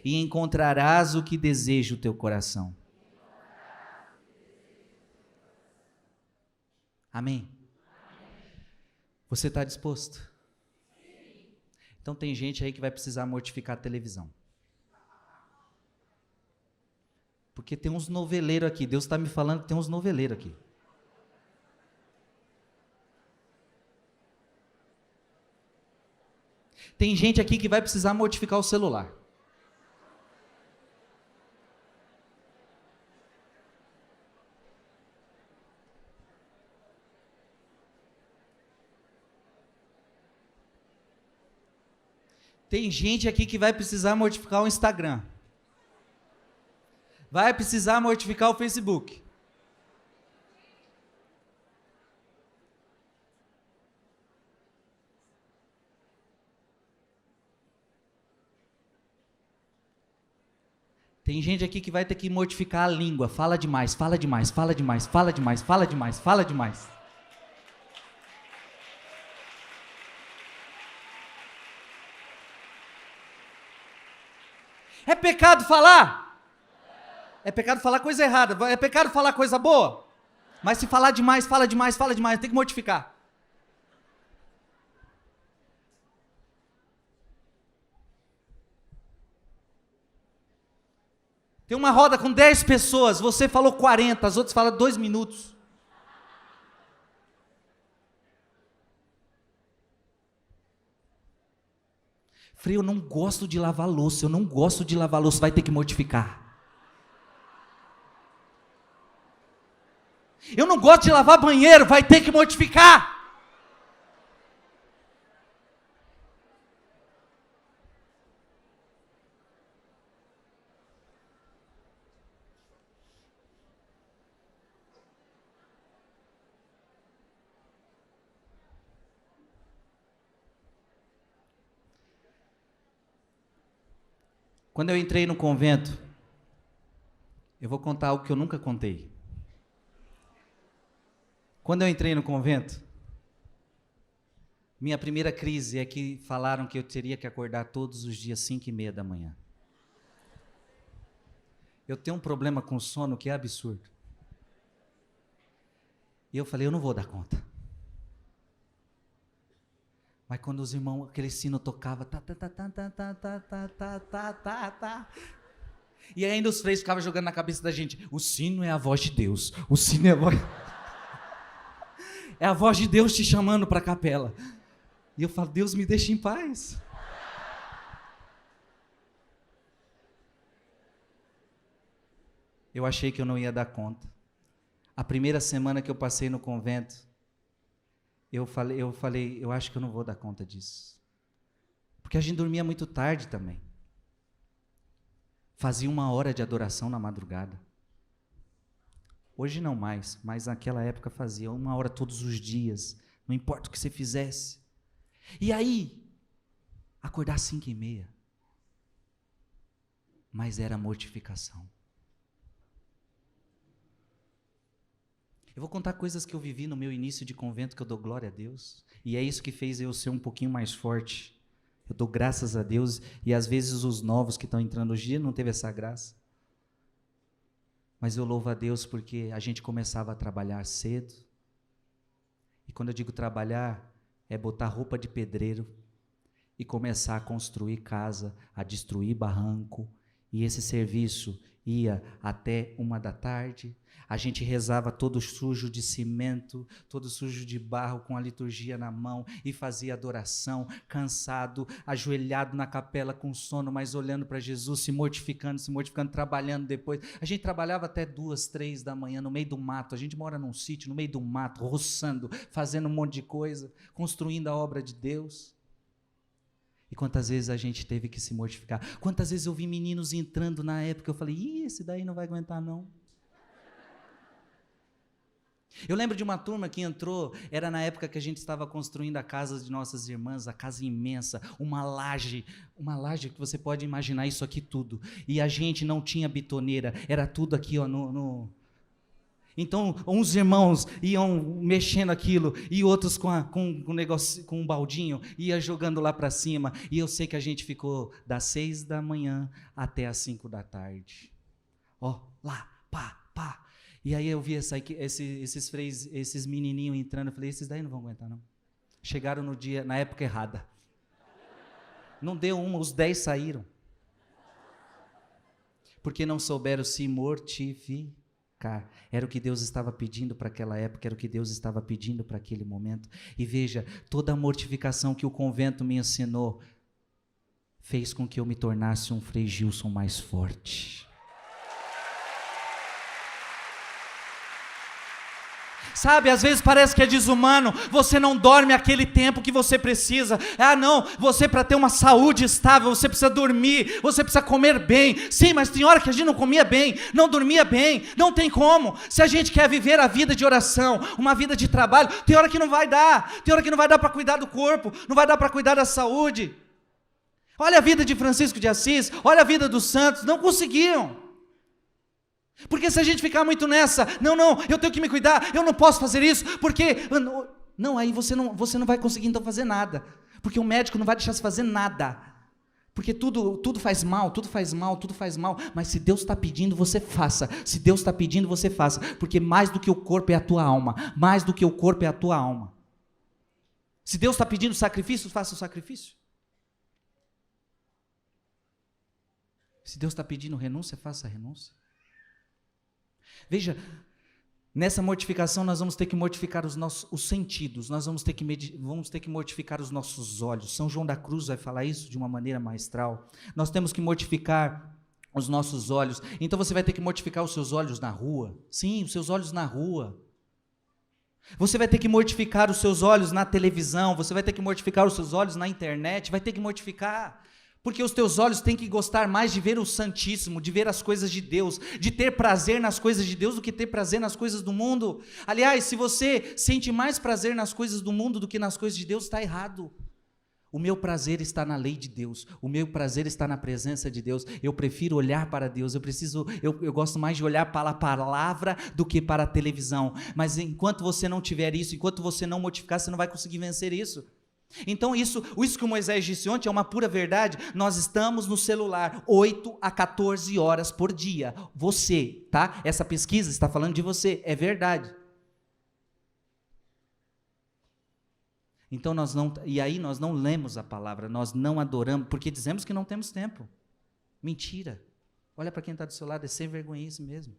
e encontrarás o que deseja o teu coração. Amém? Você está disposto? Então tem gente aí que vai precisar mortificar a televisão. Porque tem uns noveleiros aqui. Deus está me falando que tem uns noveleiros aqui. Tem gente aqui que vai precisar mortificar o celular. Tem gente aqui que vai precisar mortificar o Instagram. Vai precisar mortificar o Facebook. Tem gente aqui que vai ter que mortificar a língua. Fala demais, fala demais, fala demais, fala demais, fala demais, fala demais. É pecado falar? É pecado falar coisa errada. É pecado falar coisa boa? Mas se falar demais, fala demais, fala demais, tem que mortificar. Tem uma roda com 10 pessoas, você falou 40, as outras falam 2 minutos. Frei, eu não gosto de lavar louça, eu não gosto de lavar louça, vai ter que mortificar. Eu não gosto de lavar banheiro, vai ter que mortificar. Quando eu entrei no convento, eu vou contar algo que eu nunca contei. Quando eu entrei no convento, minha primeira crise é que falaram que eu teria que acordar todos os dias 5:30 da manhã. Eu tenho um problema com sono que é absurdo. E eu falei, eu não vou dar conta. Mas quando os irmãos, aquele sino tocava, e ainda os freios ficavam jogando na cabeça da gente, o sino é a voz de Deus, o sino é a voz... é a voz de Deus te chamando para a capela. E eu falo, Deus me deixa em paz. Eu achei que eu não ia dar conta. A primeira semana que eu passei no convento, eu falei, eu acho que eu não vou dar conta disso. Porque a gente dormia muito tarde também. Fazia 1 hora de adoração na madrugada. Hoje não mais, mas naquela época fazia 1 hora todos os dias, não importa o que você fizesse. E aí, acordar 5:30. Mas era mortificação. Eu vou contar coisas que eu vivi no meu início de convento, que eu dou glória a Deus. E é isso que fez eu ser um pouquinho mais forte. Eu dou graças a Deus, e às vezes os novos que estão entrando hoje em dia não teve essa graça. Mas eu louvo a Deus porque a gente começava a trabalhar cedo. E quando eu digo trabalhar, é botar roupa de pedreiro e começar a construir casa, a destruir barranco. E esse serviço ia até 1 da tarde. A gente rezava todo sujo de cimento, todo sujo de barro, com a liturgia na mão, e fazia adoração, cansado, ajoelhado na capela com sono, mas olhando para Jesus, se mortificando, trabalhando depois. A gente trabalhava até 2, 3 da manhã, no meio do mato. A gente mora num sítio, no meio do mato, roçando, fazendo um monte de coisa, construindo a obra de Deus. E quantas vezes a gente teve que se mortificar. Quantas vezes eu vi meninos entrando na época, eu falei, esse daí não vai aguentar não. Eu lembro de uma turma que entrou, era na época que a gente estava construindo a casa de nossas irmãs, a casa imensa, uma laje que você pode imaginar isso aqui tudo. E a gente não tinha bitoneira, era tudo aqui, ó, Então, uns irmãos iam mexendo aquilo, e outros com um negócio, com um baldinho, ia jogando lá para cima. E eu sei que a gente ficou das 6 da manhã até as 5 da tarde. Ó, lá, pá, pá. E aí eu vi esses freios, esses menininhos entrando, eu falei, esses daí não vão aguentar não. Chegaram na época errada. Não deu uma, os 10 saíram. porque não souberam se mortificar. Era o que Deus estava pedindo para aquela época, era o que Deus estava pedindo para aquele momento. E veja, toda a mortificação que o convento me ensinou fez com que eu me tornasse um Frei Gilson mais forte. Sabe, às vezes parece que é desumano, você não dorme aquele tempo que você precisa. Ah não, você para ter uma saúde estável, você precisa dormir, você precisa comer bem. Sim, mas tem hora que a gente não comia bem, não dormia bem, não tem como. Se a gente quer viver a vida de oração, uma vida de trabalho, tem hora que não vai dar. Tem hora que não vai dar para cuidar do corpo, não vai dar para cuidar da saúde. Olha a vida de Francisco de Assis, olha a vida dos santos, não conseguiam. Porque se a gente ficar muito nessa, não, eu tenho que me cuidar, eu não posso fazer isso, porque... Não, aí você não vai conseguir então fazer nada, porque o médico não vai deixar você fazer nada, porque tudo faz mal, mas se Deus está pedindo, você faça, se Deus está pedindo, você faça, porque mais do que o corpo é a tua alma, mais do que o corpo é a tua alma. Se Deus está pedindo sacrifício, faça o sacrifício. Se Deus está pedindo renúncia, faça a renúncia. Veja, nessa mortificação nós vamos ter que mortificar os sentidos, nós vamos ter que mortificar os nossos olhos. São João da Cruz vai falar isso de uma maneira maestral. Nós temos que mortificar os nossos olhos. Então você vai ter que mortificar os seus olhos na rua. Sim, os seus olhos na rua. Você vai ter que mortificar os seus olhos na televisão, você vai ter que mortificar os seus olhos na internet, vai ter que mortificar. Porque os teus olhos têm que gostar mais de ver o Santíssimo, de ver as coisas de Deus, de ter prazer nas coisas de Deus do que ter prazer nas coisas do mundo. Aliás, se você sente mais prazer nas coisas do mundo do que nas coisas de Deus, está errado. O meu prazer está na lei de Deus, o meu prazer está na presença de Deus. Eu prefiro olhar para Deus, eu gosto mais de olhar para a palavra do que para a televisão. Mas enquanto você não tiver isso, enquanto você não mortificar, você não vai conseguir vencer isso. Então isso que o Moisés disse ontem é uma pura verdade. Nós estamos no celular 8 a 14 horas por dia. Você, tá? Essa pesquisa está falando de você, é verdade. Então nós não lemos a palavra, nós não adoramos, porque dizemos que não temos tempo. Mentira. Olha para quem está do seu lado, é sem vergonhice mesmo.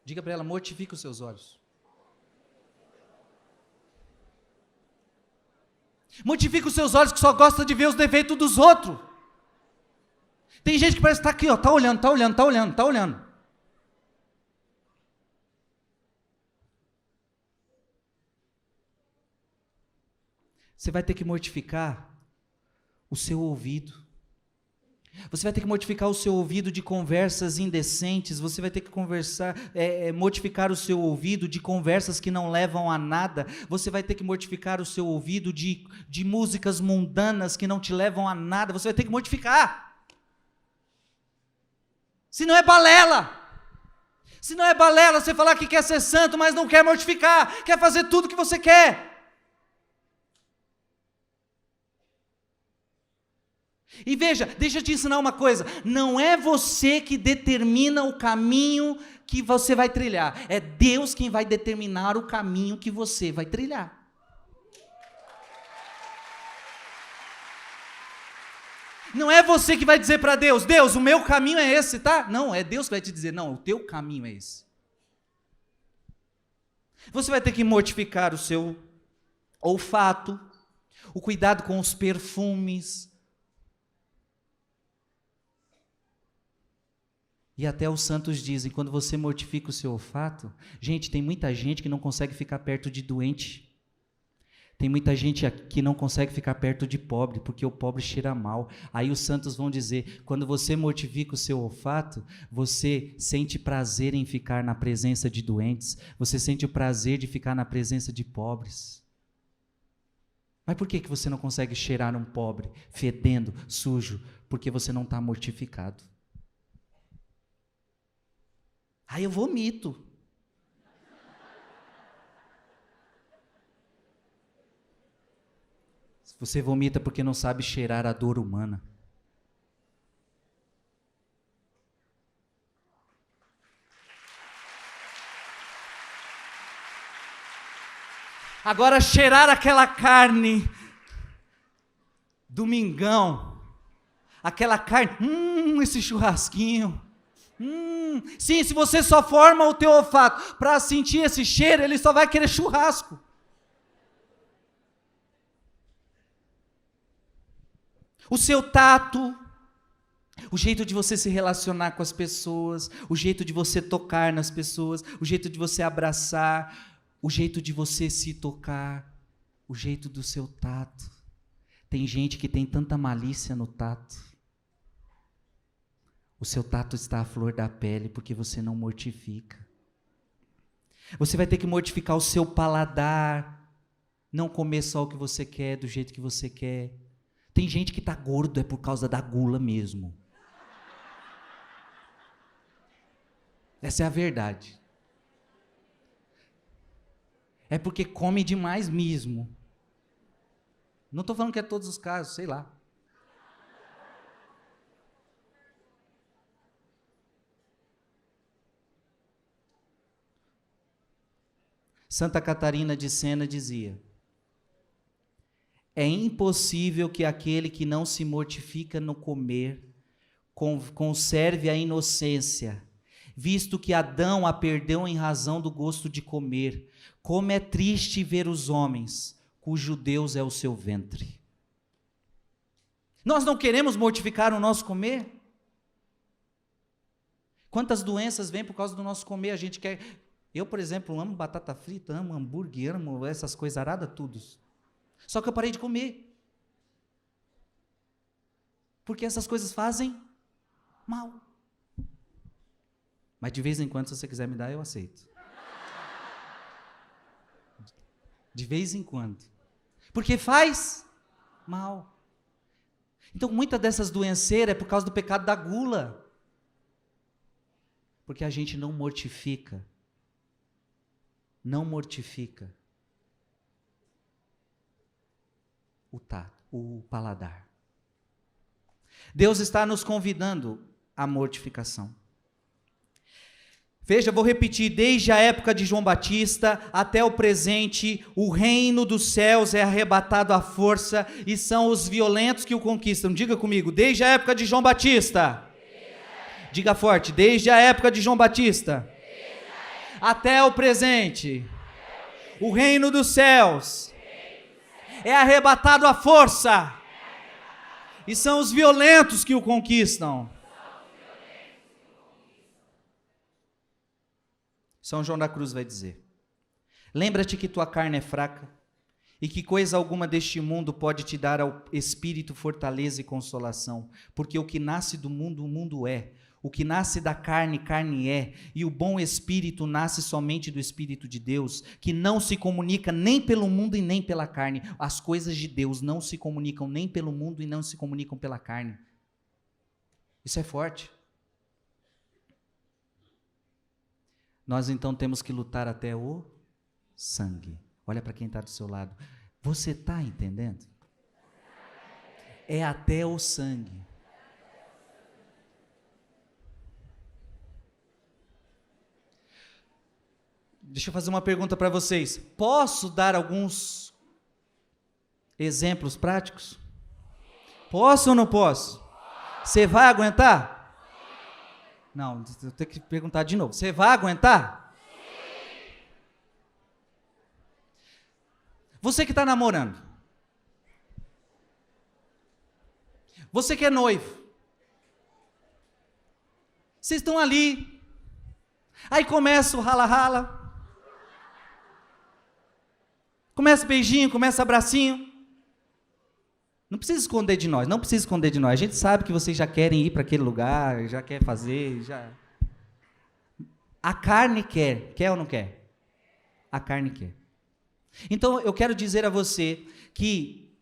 Diga para ela, mortifica os seus olhos. Mortifica os seus olhos que só gosta de ver os defeitos dos outros. Tem gente que parece que está aqui, ó, tá olhando. Você vai ter que mortificar o seu ouvido. Você vai ter que mortificar o seu ouvido de conversas indecentes, você vai ter que mortificar o seu ouvido de conversas que não levam a nada, você vai ter que mortificar o seu ouvido de músicas mundanas que não te levam a nada, você vai ter que mortificar. Se não é balela, você falar que quer ser santo, mas não quer mortificar, quer fazer tudo o que você quer. E veja, deixa eu te ensinar uma coisa, não é você que determina o caminho que você vai trilhar, é Deus quem vai determinar o caminho que você vai trilhar. Não é você que vai dizer para Deus, o meu caminho é esse, tá? Não, é Deus que vai te dizer, não, o teu caminho é esse. Você vai ter que mortificar o seu olfato, o cuidado com os perfumes. E até os santos dizem, quando você mortifica o seu olfato, gente, tem muita gente que não consegue ficar perto de doente. Tem muita gente que não consegue ficar perto de pobre, porque o pobre cheira mal. Aí os santos vão dizer, quando você mortifica o seu olfato, você sente prazer em ficar na presença de doentes, você sente o prazer de ficar na presença de pobres. Mas por que você não consegue cheirar um pobre, fedendo, sujo? Porque você não está mortificado. Aí eu vomito. Você vomita porque não sabe cheirar a dor humana. Agora cheirar aquela carne Domingão, aquela carne, esse churrasquinho. Sim, se você só forma o teu olfato para sentir esse cheiro, ele só vai querer churrasco. O seu tato, o jeito de você se relacionar com as pessoas, o jeito de você tocar nas pessoas, o jeito de você abraçar, o jeito de você se tocar, o jeito do seu tato. Tem gente que tem tanta malícia no tato. O seu tato está à flor da pele porque você não mortifica. Você vai ter que mortificar o seu paladar, não comer só o que você quer, do jeito que você quer. Tem gente que está gordo, é por causa da gula mesmo. Essa é a verdade. É porque come demais mesmo. Não estou falando que é todos os casos, sei lá. Santa Catarina de Sena dizia: é impossível que aquele que não se mortifica no comer conserve a inocência, visto que Adão a perdeu em razão do gosto de comer. Como é triste ver os homens, cujo Deus é o seu ventre. Nós não queremos mortificar o nosso comer? Quantas doenças vêm por causa do nosso comer? A gente quer... Eu, por exemplo, amo batata frita, amo hambúrguer, amo essas coisas aradas, tudo. Só que eu parei de comer. Porque essas coisas fazem mal. Mas de vez em quando, se você quiser me dar, eu aceito. De vez em quando. Porque faz mal. Então, muitas dessas doenceiras é por causa do pecado da gula. Porque a gente não mortifica. Não mortifica o paladar. Deus está nos convidando à mortificação. Veja, vou repetir, desde a época de João Batista até o presente, o reino dos céus é arrebatado à força e são os violentos que o conquistam. Diga comigo, desde a época de João Batista. Diga forte, desde a época de João Batista até o presente, o reino dos céus é arrebatado à força e são os violentos que o conquistam. São João da Cruz vai dizer: lembra-te que tua carne é fraca e que coisa alguma deste mundo pode te dar ao espírito fortaleza e consolação, porque o que nasce do mundo, o mundo é. O que nasce da carne, carne é, e o bom espírito nasce somente do Espírito de Deus, que não se comunica nem pelo mundo e nem pela carne. As coisas de Deus não se comunicam nem pelo mundo e não se comunicam pela carne. Isso é forte. Nós então temos que lutar até o sangue. Olha para quem está do seu lado. Você está entendendo? É até o sangue. Deixa eu fazer uma pergunta para vocês. Posso dar alguns exemplos práticos? Posso ou não posso? Você vai aguentar? Não, eu tenho que perguntar de novo. Você vai aguentar? Você que está namorando. Você que é noivo. Vocês estão ali. Aí começa o rala-rala. Começa beijinho, começa abracinho. Não precisa esconder de nós, não precisa esconder de nós. A gente sabe que vocês já querem ir para aquele lugar, já quer fazer, já. A carne quer ou não quer? A carne quer. Então eu quero dizer a você que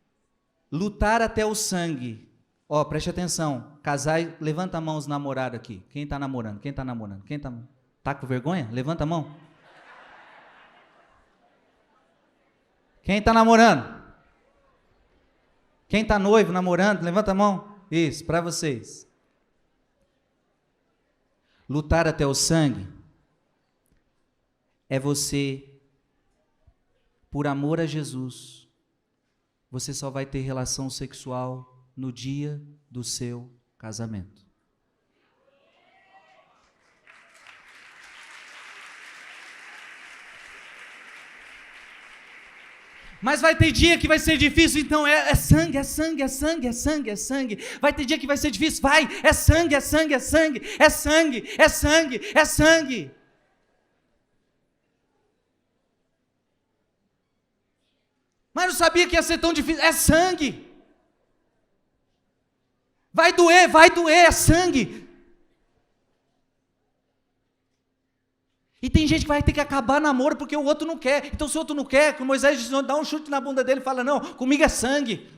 lutar até o sangue. Ó, preste atenção. Casais, levanta a mão os namorados aqui. Quem está namorando? Quem está namorando? Quem tá com vergonha? Levanta a mão. Quem está namorando? Quem está noivo, namorando? Levanta a mão. Isso, para vocês. Lutar até o sangue é você, por amor a Jesus, você só vai ter relação sexual no dia do seu casamento. Mas vai ter dia que vai ser difícil, então é sangue, é sangue, é sangue, é sangue, é sangue. Vai ter dia que vai ser difícil, vai, é sangue, é sangue, é sangue, é sangue, é sangue, é sangue. Mas não sabia que ia ser tão difícil, é sangue. Vai doer, é sangue. E tem gente que vai ter que acabar namoro porque o outro não quer. Então se o outro não quer, que Moisés diz, dá um chute na bunda dele e fala, não, comigo é sangue.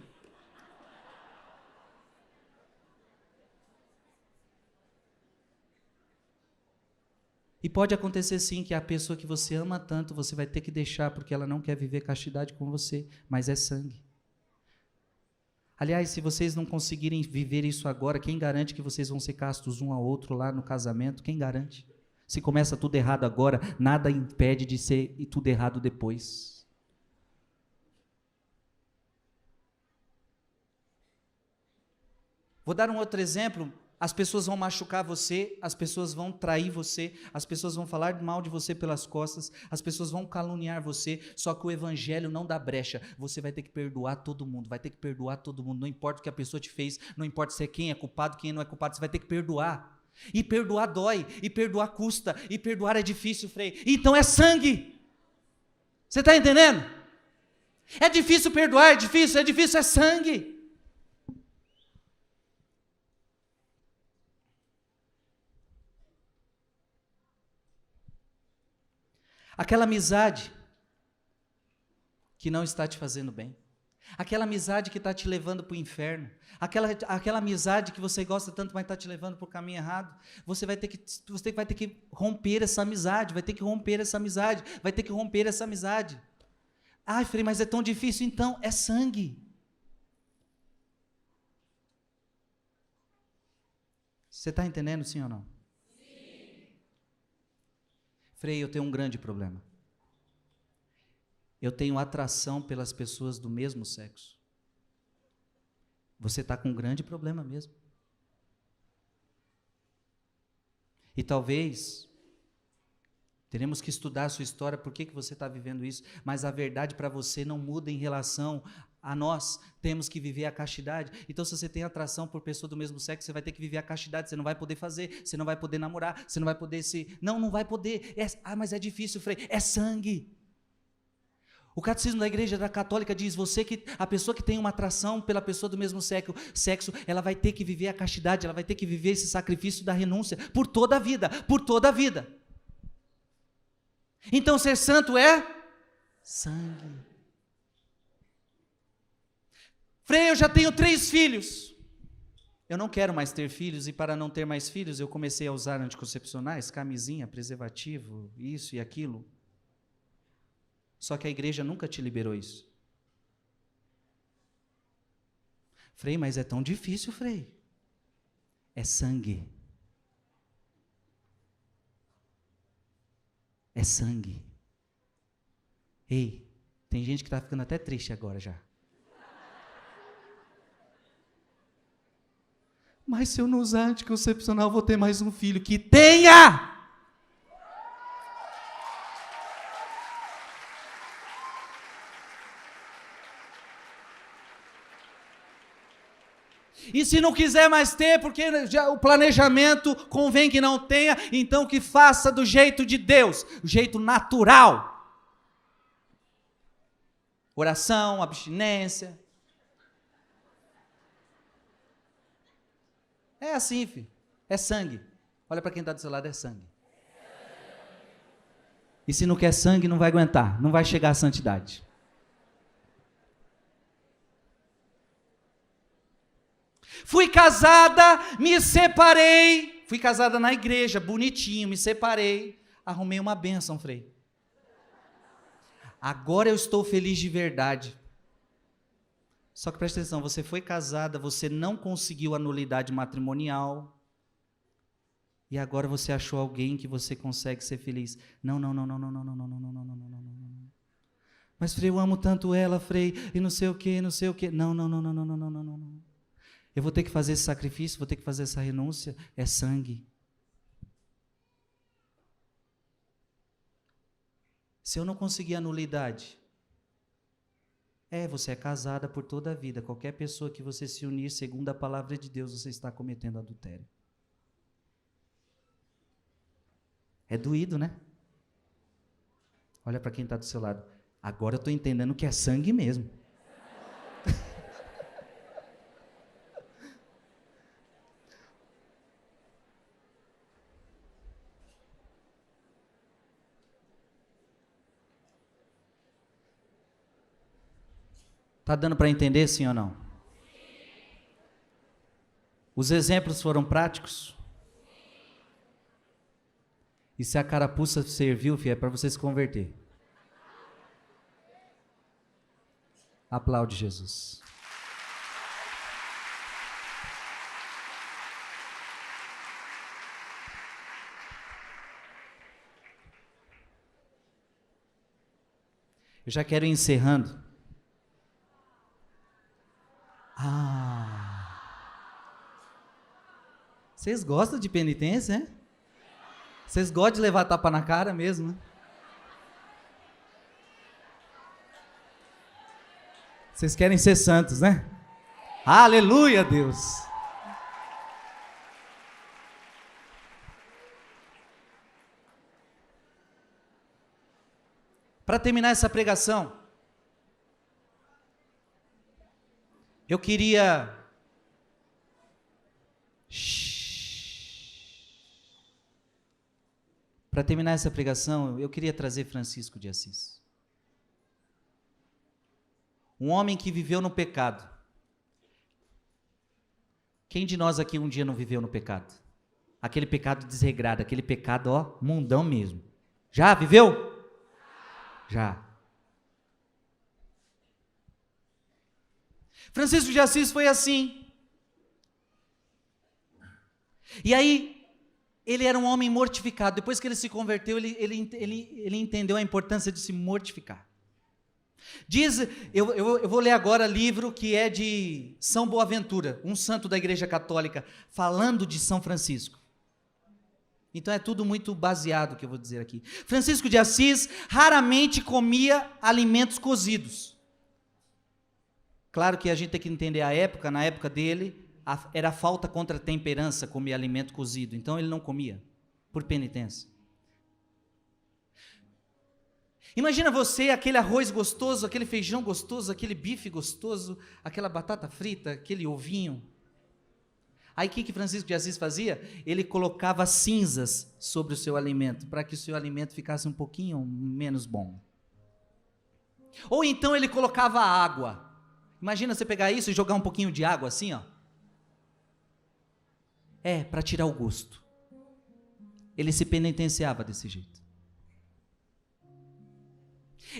E pode acontecer sim que a pessoa que você ama tanto, você vai ter que deixar porque ela não quer viver castidade com você, mas é sangue. Aliás, se vocês não conseguirem viver isso agora, quem garante que vocês vão ser castos um ao outro lá no casamento? Quem garante? Se começa tudo errado agora, nada impede de ser tudo errado depois. Vou dar um outro exemplo. As pessoas vão machucar você, as pessoas vão trair você, as pessoas vão falar mal de você pelas costas, as pessoas vão caluniar você, só que o evangelho não dá brecha. Você vai ter que perdoar todo mundo, vai ter que perdoar todo mundo, não importa o que a pessoa te fez, não importa se é quem é culpado, quem não é culpado, você vai ter que perdoar. E perdoar dói, e perdoar custa, e perdoar é difícil, Frei. Então é sangue. Você está entendendo? É difícil perdoar, é difícil, é sangue. Aquela amizade que não está te fazendo bem. Aquela amizade que está te levando para o inferno, aquela amizade que você gosta tanto, mas está te levando para o caminho errado, você vai ter que romper essa amizade, vai ter que romper essa amizade, vai ter que romper essa amizade. Ai, Frei, mas é tão difícil, então é sangue. Você está entendendo, sim ou não? Sim. Frei, eu tenho um grande problema. Eu tenho atração pelas pessoas do mesmo sexo. Você está com um grande problema mesmo. E talvez teremos que estudar a sua história, por que você está vivendo isso, mas a verdade para você não muda em relação a nós. Temos que viver a castidade. Então, se você tem atração por pessoa do mesmo sexo, você vai ter que viver a castidade. Você não vai poder fazer, você não vai poder namorar, você não vai poder se... Não vai poder. Mas é difícil, Frei. É sangue. O catecismo da igreja da católica diz, a pessoa que tem uma atração pela pessoa do mesmo sexo, ela vai ter que viver a castidade, ela vai ter que viver esse sacrifício da renúncia por toda a vida, por toda a vida. Então ser santo é sangue. Frei, eu já tenho 3 filhos. Eu não quero mais ter filhos e para não ter mais filhos eu comecei a usar anticoncepcionais, camisinha, preservativo, isso e aquilo. Só que a igreja nunca te liberou isso. Frei, mas é tão difícil, Frei. É sangue. É sangue. Ei, tem gente que está ficando até triste agora já. Mas se eu não usar anticoncepcional, vou ter mais um filho. Que tenha! E se não quiser mais ter, porque já o planejamento convém que não tenha, então que faça do jeito de Deus, o jeito natural. Oração, abstinência. É assim, filho. É sangue. Olha para quem está do seu lado, é sangue. E se não quer sangue, não vai aguentar, não vai chegar à santidade. Fui casada, me separei, fui casada na igreja, bonitinho, me separei, arrumei uma bênção, Frei. Agora eu estou feliz de verdade. Só que presta atenção, você foi casada, você não conseguiu a nulidade matrimonial, e agora você achou alguém que você consegue ser feliz. Não. Mas, Frei, eu amo tanto ela, Frei, e não sei o quê, não sei o quê. Não. Eu vou ter que fazer esse sacrifício, vou ter que fazer essa renúncia. É sangue. Se eu não conseguir a nulidade, você é casada por toda a vida. Qualquer pessoa que você se unir, segundo a palavra de Deus, você está cometendo adultério. É doído, né? Olha para quem está do seu lado. Agora eu estou entendendo que é sangue mesmo. Está dando para entender, sim ou não? Os exemplos foram práticos? E se a carapuça serviu, filho, é para você se converter. Aplaude Jesus. Eu já quero ir encerrando. Vocês gostam de penitência, né? Vocês gostam de levar tapa na cara mesmo, né? Vocês querem ser santos, né? Aleluia, Deus! Para terminar essa pregação, eu queria... Para terminar essa pregação, eu queria trazer Francisco de Assis. Um homem que viveu no pecado. Quem de nós aqui um dia não viveu no pecado? Aquele pecado desregrado, aquele pecado, mundão mesmo. Já viveu? Já. Francisco de Assis foi assim. E aí, ele era um homem mortificado. Depois que ele se converteu, ele entendeu a importância de se mortificar. Eu vou ler agora livro que é de São Boaventura, um santo da Igreja Católica, falando de São Francisco. Então é tudo muito baseado que eu vou dizer aqui. Francisco de Assis raramente comia alimentos cozidos. Claro que a gente tem que entender a época. Na época dele, era falta contra a temperança comer alimento cozido. Então ele não comia, por penitência. Imagina você, aquele arroz gostoso, aquele feijão gostoso, aquele bife gostoso, aquela batata frita, aquele ovinho. Aí o que Francisco de Assis fazia? Ele colocava cinzas sobre o seu alimento, para que o seu alimento ficasse um pouquinho menos bom. Ou então ele colocava água. Imagina você pegar isso e jogar um pouquinho de água assim, para tirar o gosto. Ele se penitenciava desse jeito.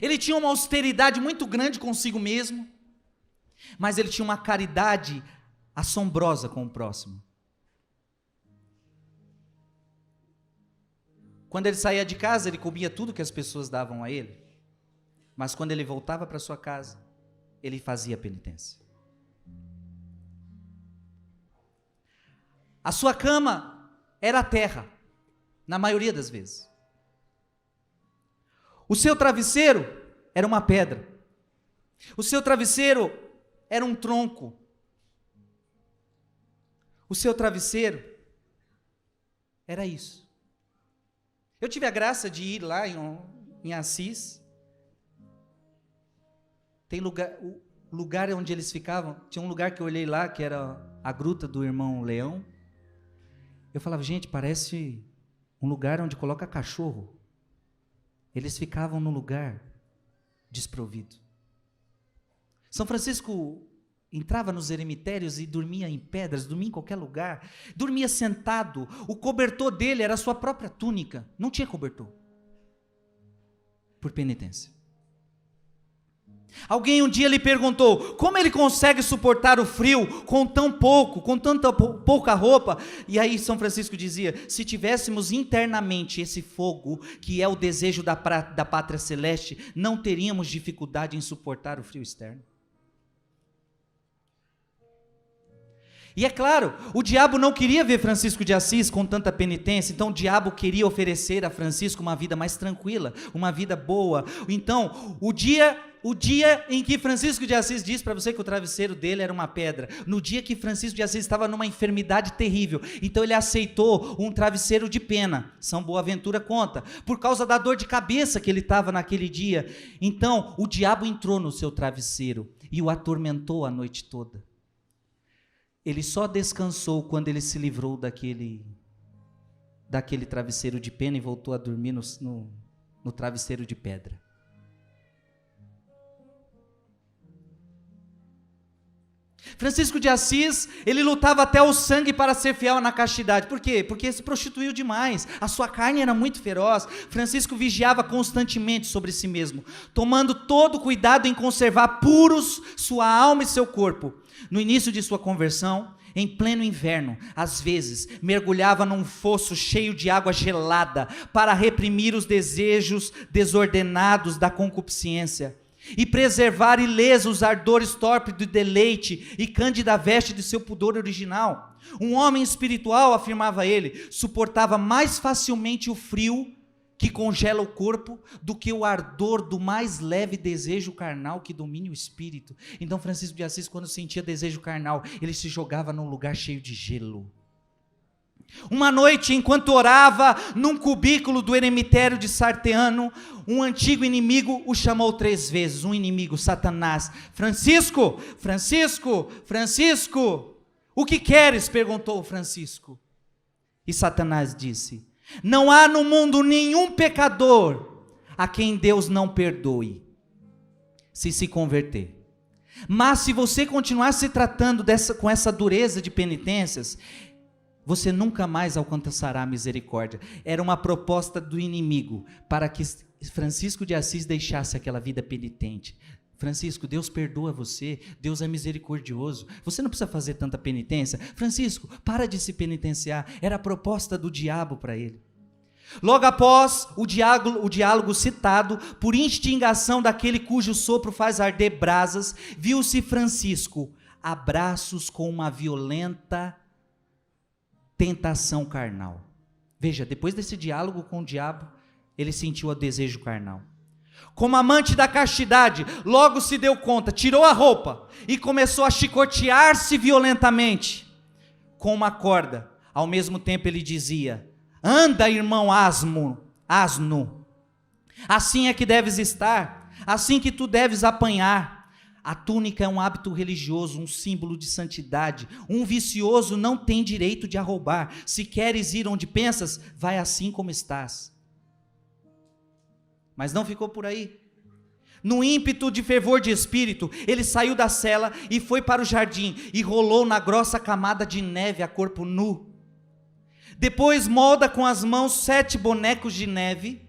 Ele tinha uma austeridade muito grande consigo mesmo, mas ele tinha uma caridade assombrosa com o próximo. Quando ele saía de casa, ele comia tudo que as pessoas davam a ele, mas quando ele voltava para sua casa, ele fazia penitência. A sua cama era a terra, na maioria das vezes. O seu travesseiro era uma pedra. O seu travesseiro era um tronco. O seu travesseiro era isso. Eu tive a graça de ir lá em Assis. Tem o lugar onde eles ficavam, tinha um lugar que eu olhei lá, que era a gruta do irmão Leão. Eu falava, gente, parece um lugar onde coloca cachorro. Eles ficavam num lugar desprovido. São Francisco entrava nos eremitérios e dormia em pedras, dormia em qualquer lugar, dormia sentado. O cobertor dele era a sua própria túnica, não tinha cobertor, por penitência. Alguém um dia lhe perguntou como ele consegue suportar o frio com tão pouco, com tanta pouca roupa. E aí São Francisco dizia: se tivéssemos internamente esse fogo, que é o desejo da pátria celeste, não teríamos dificuldade em suportar o frio externo. E é claro, o diabo não queria ver Francisco de Assis com tanta penitência, então o diabo queria oferecer a Francisco uma vida mais tranquila, uma vida boa. Então, o dia em que Francisco de Assis disse para você que o travesseiro dele era uma pedra, no dia que Francisco de Assis estava numa enfermidade terrível, então ele aceitou um travesseiro de pena. São Boaventura conta, por causa da dor de cabeça que ele estava naquele dia. Então, o diabo entrou no seu travesseiro e o atormentou a noite toda. Ele só descansou quando ele se livrou daquele travesseiro de pena e voltou a dormir no travesseiro de pedra. Francisco de Assis, ele lutava até o sangue para ser fiel na castidade. Por quê? Porque se prostituiu demais, a sua carne era muito feroz. Francisco vigiava constantemente sobre si mesmo, tomando todo cuidado em conservar puros sua alma e seu corpo. No início de sua conversão, em pleno inverno, às vezes, mergulhava num fosso cheio de água gelada para reprimir os desejos desordenados da concupiscência e preservar ilesos os ardores torpes do deleite e cândida veste de seu pudor original. Um homem espiritual, afirmava ele, suportava mais facilmente o frio que congela o corpo do que o ardor do mais leve desejo carnal que domine o espírito. Então Francisco de Assis, quando sentia desejo carnal, ele se jogava num lugar cheio de gelo. Uma noite, enquanto orava num cubículo do eremitério de Sarteano, um antigo inimigo o chamou 3 vezes, um inimigo, Satanás. Francisco, Francisco, Francisco, o que queres? Perguntou Francisco. E Satanás disse: não há no mundo nenhum pecador a quem Deus não perdoe, se converter. Mas se você continuar se tratando com essa dureza de penitências, você nunca mais alcançará a misericórdia. Era uma proposta do inimigo para que Francisco de Assis deixasse aquela vida penitente. Francisco, Deus perdoa você, Deus é misericordioso, você não precisa fazer tanta penitência. Francisco, para de se penitenciar. Era a proposta do diabo para ele. Logo após o diálogo citado, por instigação daquele cujo sopro faz arder brasas, viu-se Francisco a braços com uma violenta tentação carnal. Veja, depois desse diálogo com o diabo, ele sentiu o desejo carnal. Como amante da castidade, logo se deu conta, tirou a roupa e começou a chicotear-se violentamente com uma corda. Ao mesmo tempo ele dizia: anda, irmão asno, assim é que deves estar, assim que tu deves apanhar. A túnica é um hábito religioso, um símbolo de santidade. Um vicioso não tem direito de a roubar. Se queres ir onde pensas, vai assim como estás. Mas não ficou por aí. No ímpeto de fervor de espírito, ele saiu da cela e foi para o jardim e rolou na grossa camada de neve a corpo nu. Depois molda com as mãos 7 bonecos de neve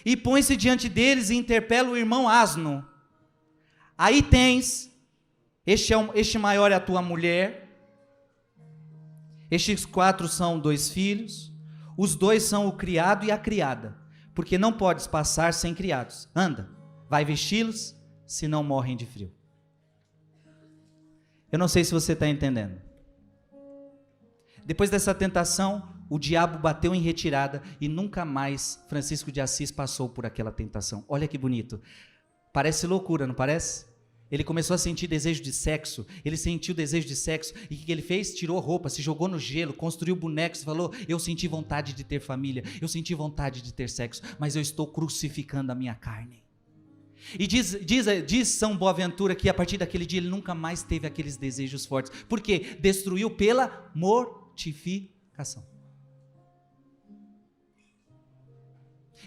e põe-se diante deles e interpela o irmão asno. Aí tens, este maior é a tua mulher, estes 4 são 2 filhos, os 2 são o criado e a criada, porque não podes passar sem criados. Anda, vai vesti-los, senão morrem de frio. Eu não sei se você está entendendo. Depois dessa tentação, o diabo bateu em retirada e nunca mais Francisco de Assis passou por aquela tentação. Olha que bonito. Parece loucura, não parece? Ele começou a sentir desejo de sexo, ele sentiu desejo de sexo, e o que ele fez? Tirou a roupa, se jogou no gelo, construiu bonecos, falou: eu senti vontade de ter família, eu senti vontade de ter sexo, mas eu estou crucificando a minha carne. E diz São Boaventura que a partir daquele dia ele nunca mais teve aqueles desejos fortes. Por quê? Destruiu pela mortificação.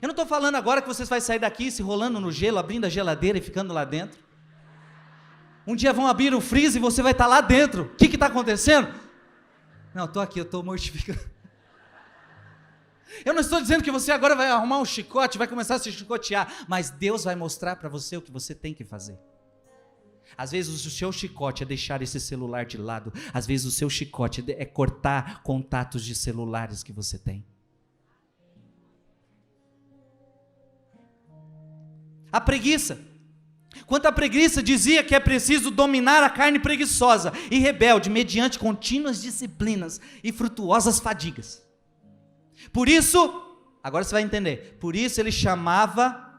Eu não estou falando agora que você vai sair daqui se rolando no gelo, abrindo a geladeira e ficando lá dentro. Um dia vão abrir o freezer e você vai estar lá dentro. O que está acontecendo? Não, estou aqui, eu estou mortificando. Eu não estou dizendo que você agora vai arrumar um chicote, vai começar a se chicotear, mas Deus vai mostrar para você o que você tem que fazer. Às vezes o seu chicote é deixar esse celular de lado. Às vezes o seu chicote é cortar contatos de celulares que você tem. A preguiça. Quanto à preguiça, dizia que é preciso dominar a carne preguiçosa e rebelde, mediante contínuas disciplinas e frutuosas fadigas. Por isso, agora você vai entender, por isso ele chamava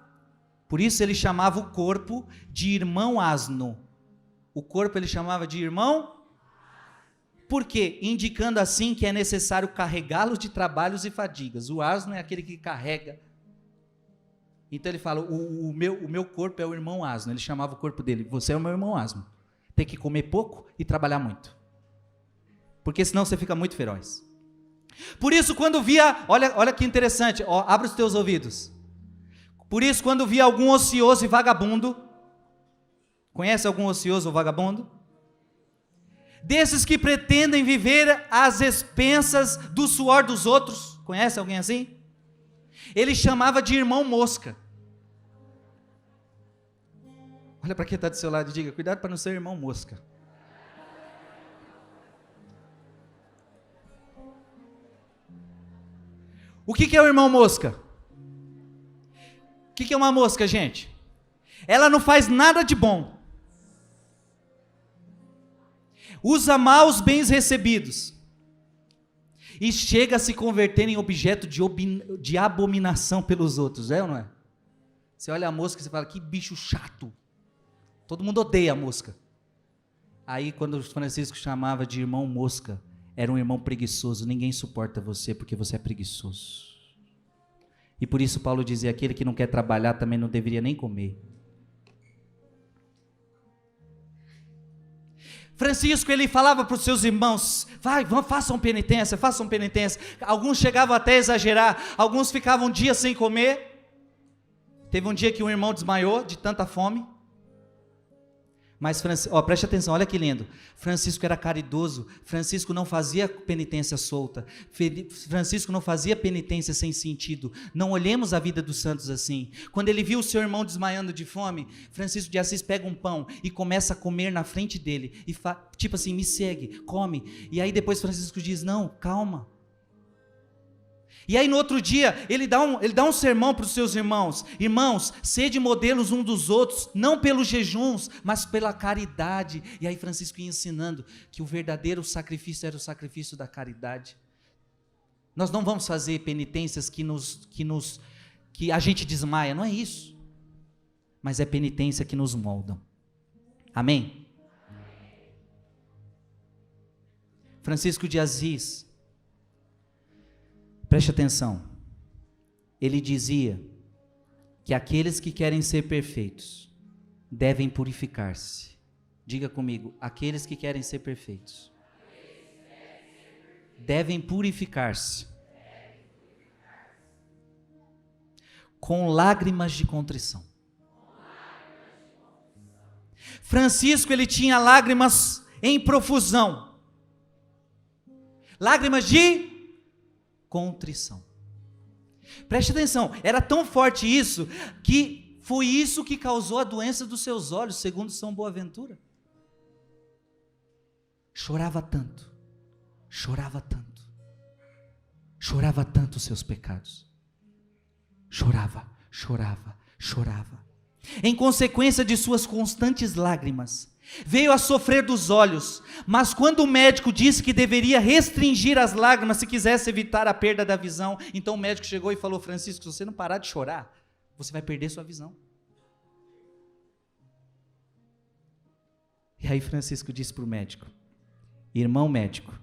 o corpo de irmão asno. O corpo ele chamava de irmão, por quê? Indicando assim que é necessário carregá-los de trabalhos e fadigas. O asno é aquele que carrega. Então ele fala, o meu corpo é o irmão asno. Ele chamava o corpo dele, você é o meu irmão asno. Tem que comer pouco e trabalhar muito. Porque senão você fica muito feroz. Por isso quando via, olha que interessante, ó, abre os teus ouvidos. Por isso quando via algum ocioso e vagabundo, conhece algum ocioso ou vagabundo? Desses que pretendem viver às expensas do suor dos outros, conhece alguém assim? Ele chamava de irmão mosca. Olha para quem está do seu lado e diga, cuidado para não ser irmão mosca. O que é o irmão mosca? O que é uma mosca, gente? Ela não faz nada de bom. Usa mal os bens recebidos. E chega a se converter em objeto de abominação pelos outros, é ou não é? Você olha a mosca e você fala, que bicho chato. Todo mundo odeia a mosca. Aí quando Francisco chamava de irmão mosca, era um irmão preguiçoso. Ninguém suporta você porque você é preguiçoso. E por isso Paulo dizia, aquele que não quer trabalhar também não deveria nem comer. Francisco, ele falava para os seus irmãos, façam penitência. Alguns chegavam até a exagerar, alguns ficavam um dia sem comer. Teve um dia que um irmão desmaiou de tanta fome. Mas, preste atenção, olha que lindo. Francisco era caridoso, Francisco não fazia penitência solta, Francisco não fazia penitência sem sentido. Não olhemos a vida dos santos assim. Quando ele viu o seu irmão desmaiando de fome, Francisco de Assis pega um pão e começa a comer na frente dele, e tipo assim, me segue, come. E aí depois Francisco diz, não, calma. E aí no outro dia, ele dá um sermão para os seus irmãos, sede modelos um dos outros, não pelos jejuns, mas pela caridade. E aí Francisco ia ensinando que o verdadeiro sacrifício era o sacrifício da caridade. Nós não vamos fazer penitências que a gente desmaia, não é isso, mas é penitência que nos moldam. Amém? Francisco de Assis, preste atenção, ele dizia que aqueles que querem ser perfeitos devem purificar-se. Diga comigo, aqueles que querem ser perfeitos devem purificar-se com lágrimas de contrição. Francisco, ele tinha lágrimas em profusão, lágrimas de contrição. Preste atenção, era tão forte isso, que foi isso que causou a doença dos seus olhos, segundo São Boaventura. Chorava tanto os seus pecados. Chorava. Em consequência de suas constantes lágrimas, veio a sofrer dos olhos, mas quando o médico disse que deveria restringir as lágrimas se quisesse evitar a perda da visão, então o médico chegou e falou, Francisco, se você não parar de chorar, você vai perder sua visão. E aí Francisco disse para o médico, irmão médico,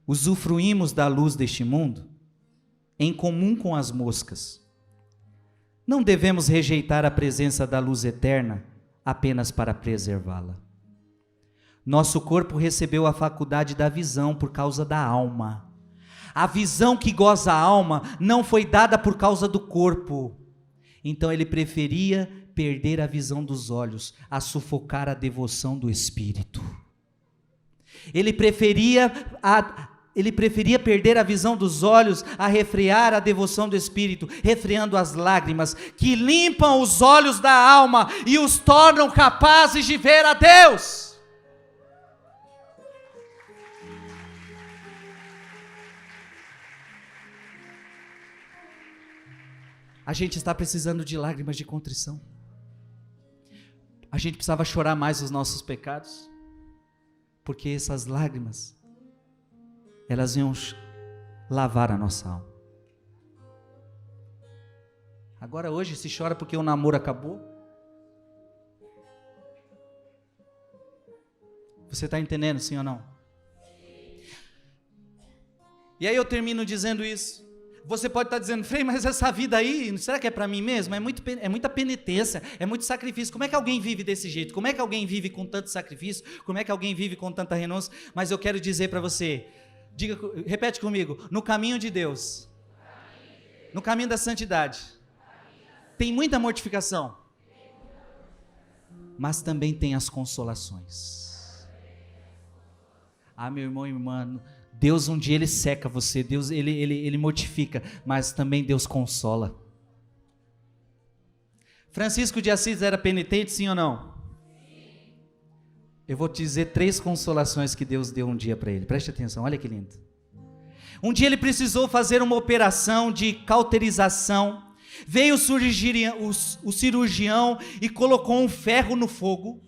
usufruímos da luz deste mundo em comum com as moscas. Não devemos rejeitar a presença da luz eterna apenas para preservá-la. Nosso corpo recebeu a faculdade da visão por causa da alma. A visão que goza a alma não foi dada por causa do corpo. Então ele preferia perder a visão dos olhos a sufocar a devoção do espírito. Ele preferia Ele preferia perder a visão dos olhos a refrear a devoção do Espírito, refreando as lágrimas que limpam os olhos da alma e os tornam capazes de ver a Deus. A gente está precisando de lágrimas de contrição. A gente precisava chorar mais os nossos pecados, porque essas lágrimas, elas iam lavar a nossa alma. Agora hoje se chora porque o namoro acabou. Você está entendendo, sim ou não? E aí eu termino dizendo isso. Você pode estar dizendo, Frei, mas essa vida aí, será que é para mim mesmo? É muita penitência, é muito sacrifício. Como é que alguém vive desse jeito? Como é que alguém vive com tanto sacrifício? Como é que alguém vive com tanta renúncia? Mas eu quero dizer para você, repete comigo, no caminho de Deus, no caminho da santidade, tem muita mortificação, mas também tem as consolações. Ah, meu irmão e irmã, Deus um dia ele seca você, Deus ele mortifica, mas também Deus consola. Francisco de Assis era penitente, sim ou não? Sim. Eu vou te dizer 3 consolações que Deus deu um dia para ele, preste atenção, olha que lindo. Um dia ele precisou fazer uma operação de cauterização, veio o cirurgião e colocou um ferro no fogo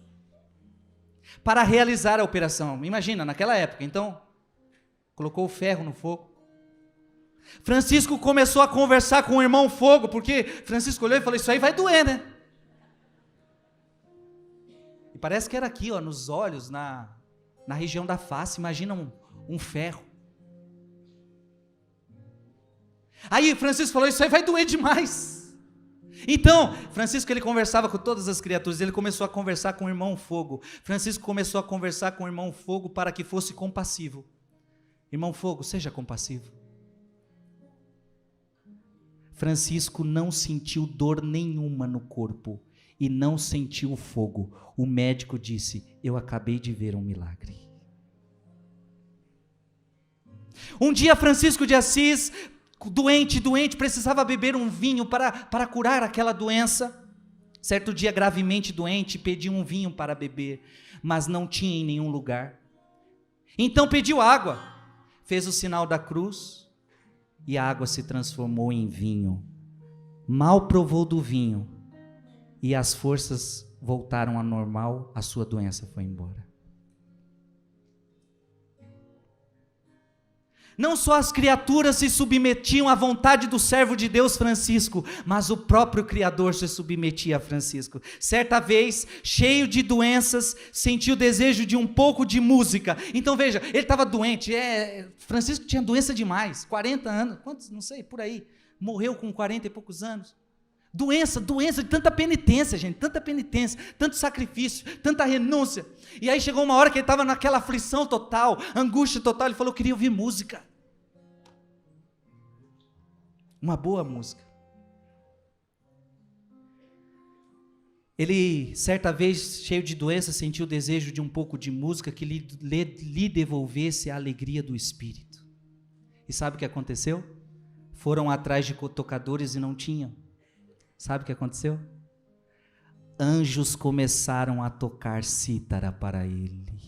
para realizar a operação. Imagina, naquela época, então, colocou o ferro no fogo. Francisco começou a conversar com o irmão fogo, porque Francisco olhou e falou, isso aí vai doer, né? E parece que era aqui, ó, nos olhos, na região da face, imagina um ferro. Aí Francisco falou, isso aí vai doer demais. Então, Francisco ele conversava com todas as criaturas, ele começou a conversar com o irmão fogo. Francisco começou a conversar com o irmão fogo para que fosse compassivo. Irmão fogo, seja compassivo. Francisco não sentiu dor nenhuma no corpo e não sentiu o fogo. O médico disse, eu acabei de ver um milagre. Um dia Francisco de Assis, doente, precisava beber um vinho para curar aquela doença. Certo dia, gravemente doente, pediu um vinho para beber, mas não tinha em nenhum lugar. Então pediu água. Fez o sinal da cruz e a água se transformou em vinho. Mal provou do vinho e as forças voltaram ao normal, a sua doença foi embora. Não só as criaturas se submetiam à vontade do servo de Deus Francisco, mas o próprio Criador se submetia a Francisco. Certa vez, cheio de doenças, sentiu o desejo de um pouco de música. Então veja, ele estava doente, Francisco tinha doença demais, 40 anos, quantos, não sei, por aí, morreu com 40 e poucos anos. Doença de tanta penitência, gente, tanta penitência, tanto sacrifício, tanta renúncia. E aí chegou uma hora que ele estava naquela aflição total, angústia total, ele falou, eu queria ouvir música. Uma boa música. Ele, certa vez, cheio de doença, sentiu o desejo de um pouco de música que lhe devolvesse a alegria do espírito. E sabe o que aconteceu? Foram atrás de tocadores e não tinham. Sabe o que aconteceu? Anjos começaram a tocar cítara para ele.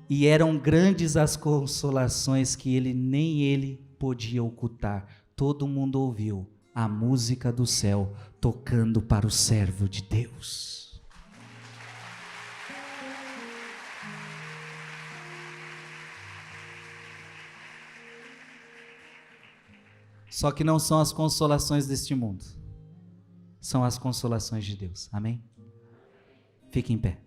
E eram grandes as consolações que nem ele podia ocultar. Todo mundo ouviu a música do céu tocando para o servo de Deus. Só que não são as consolações deste mundo, são as consolações de Deus. Amém? Fique em pé.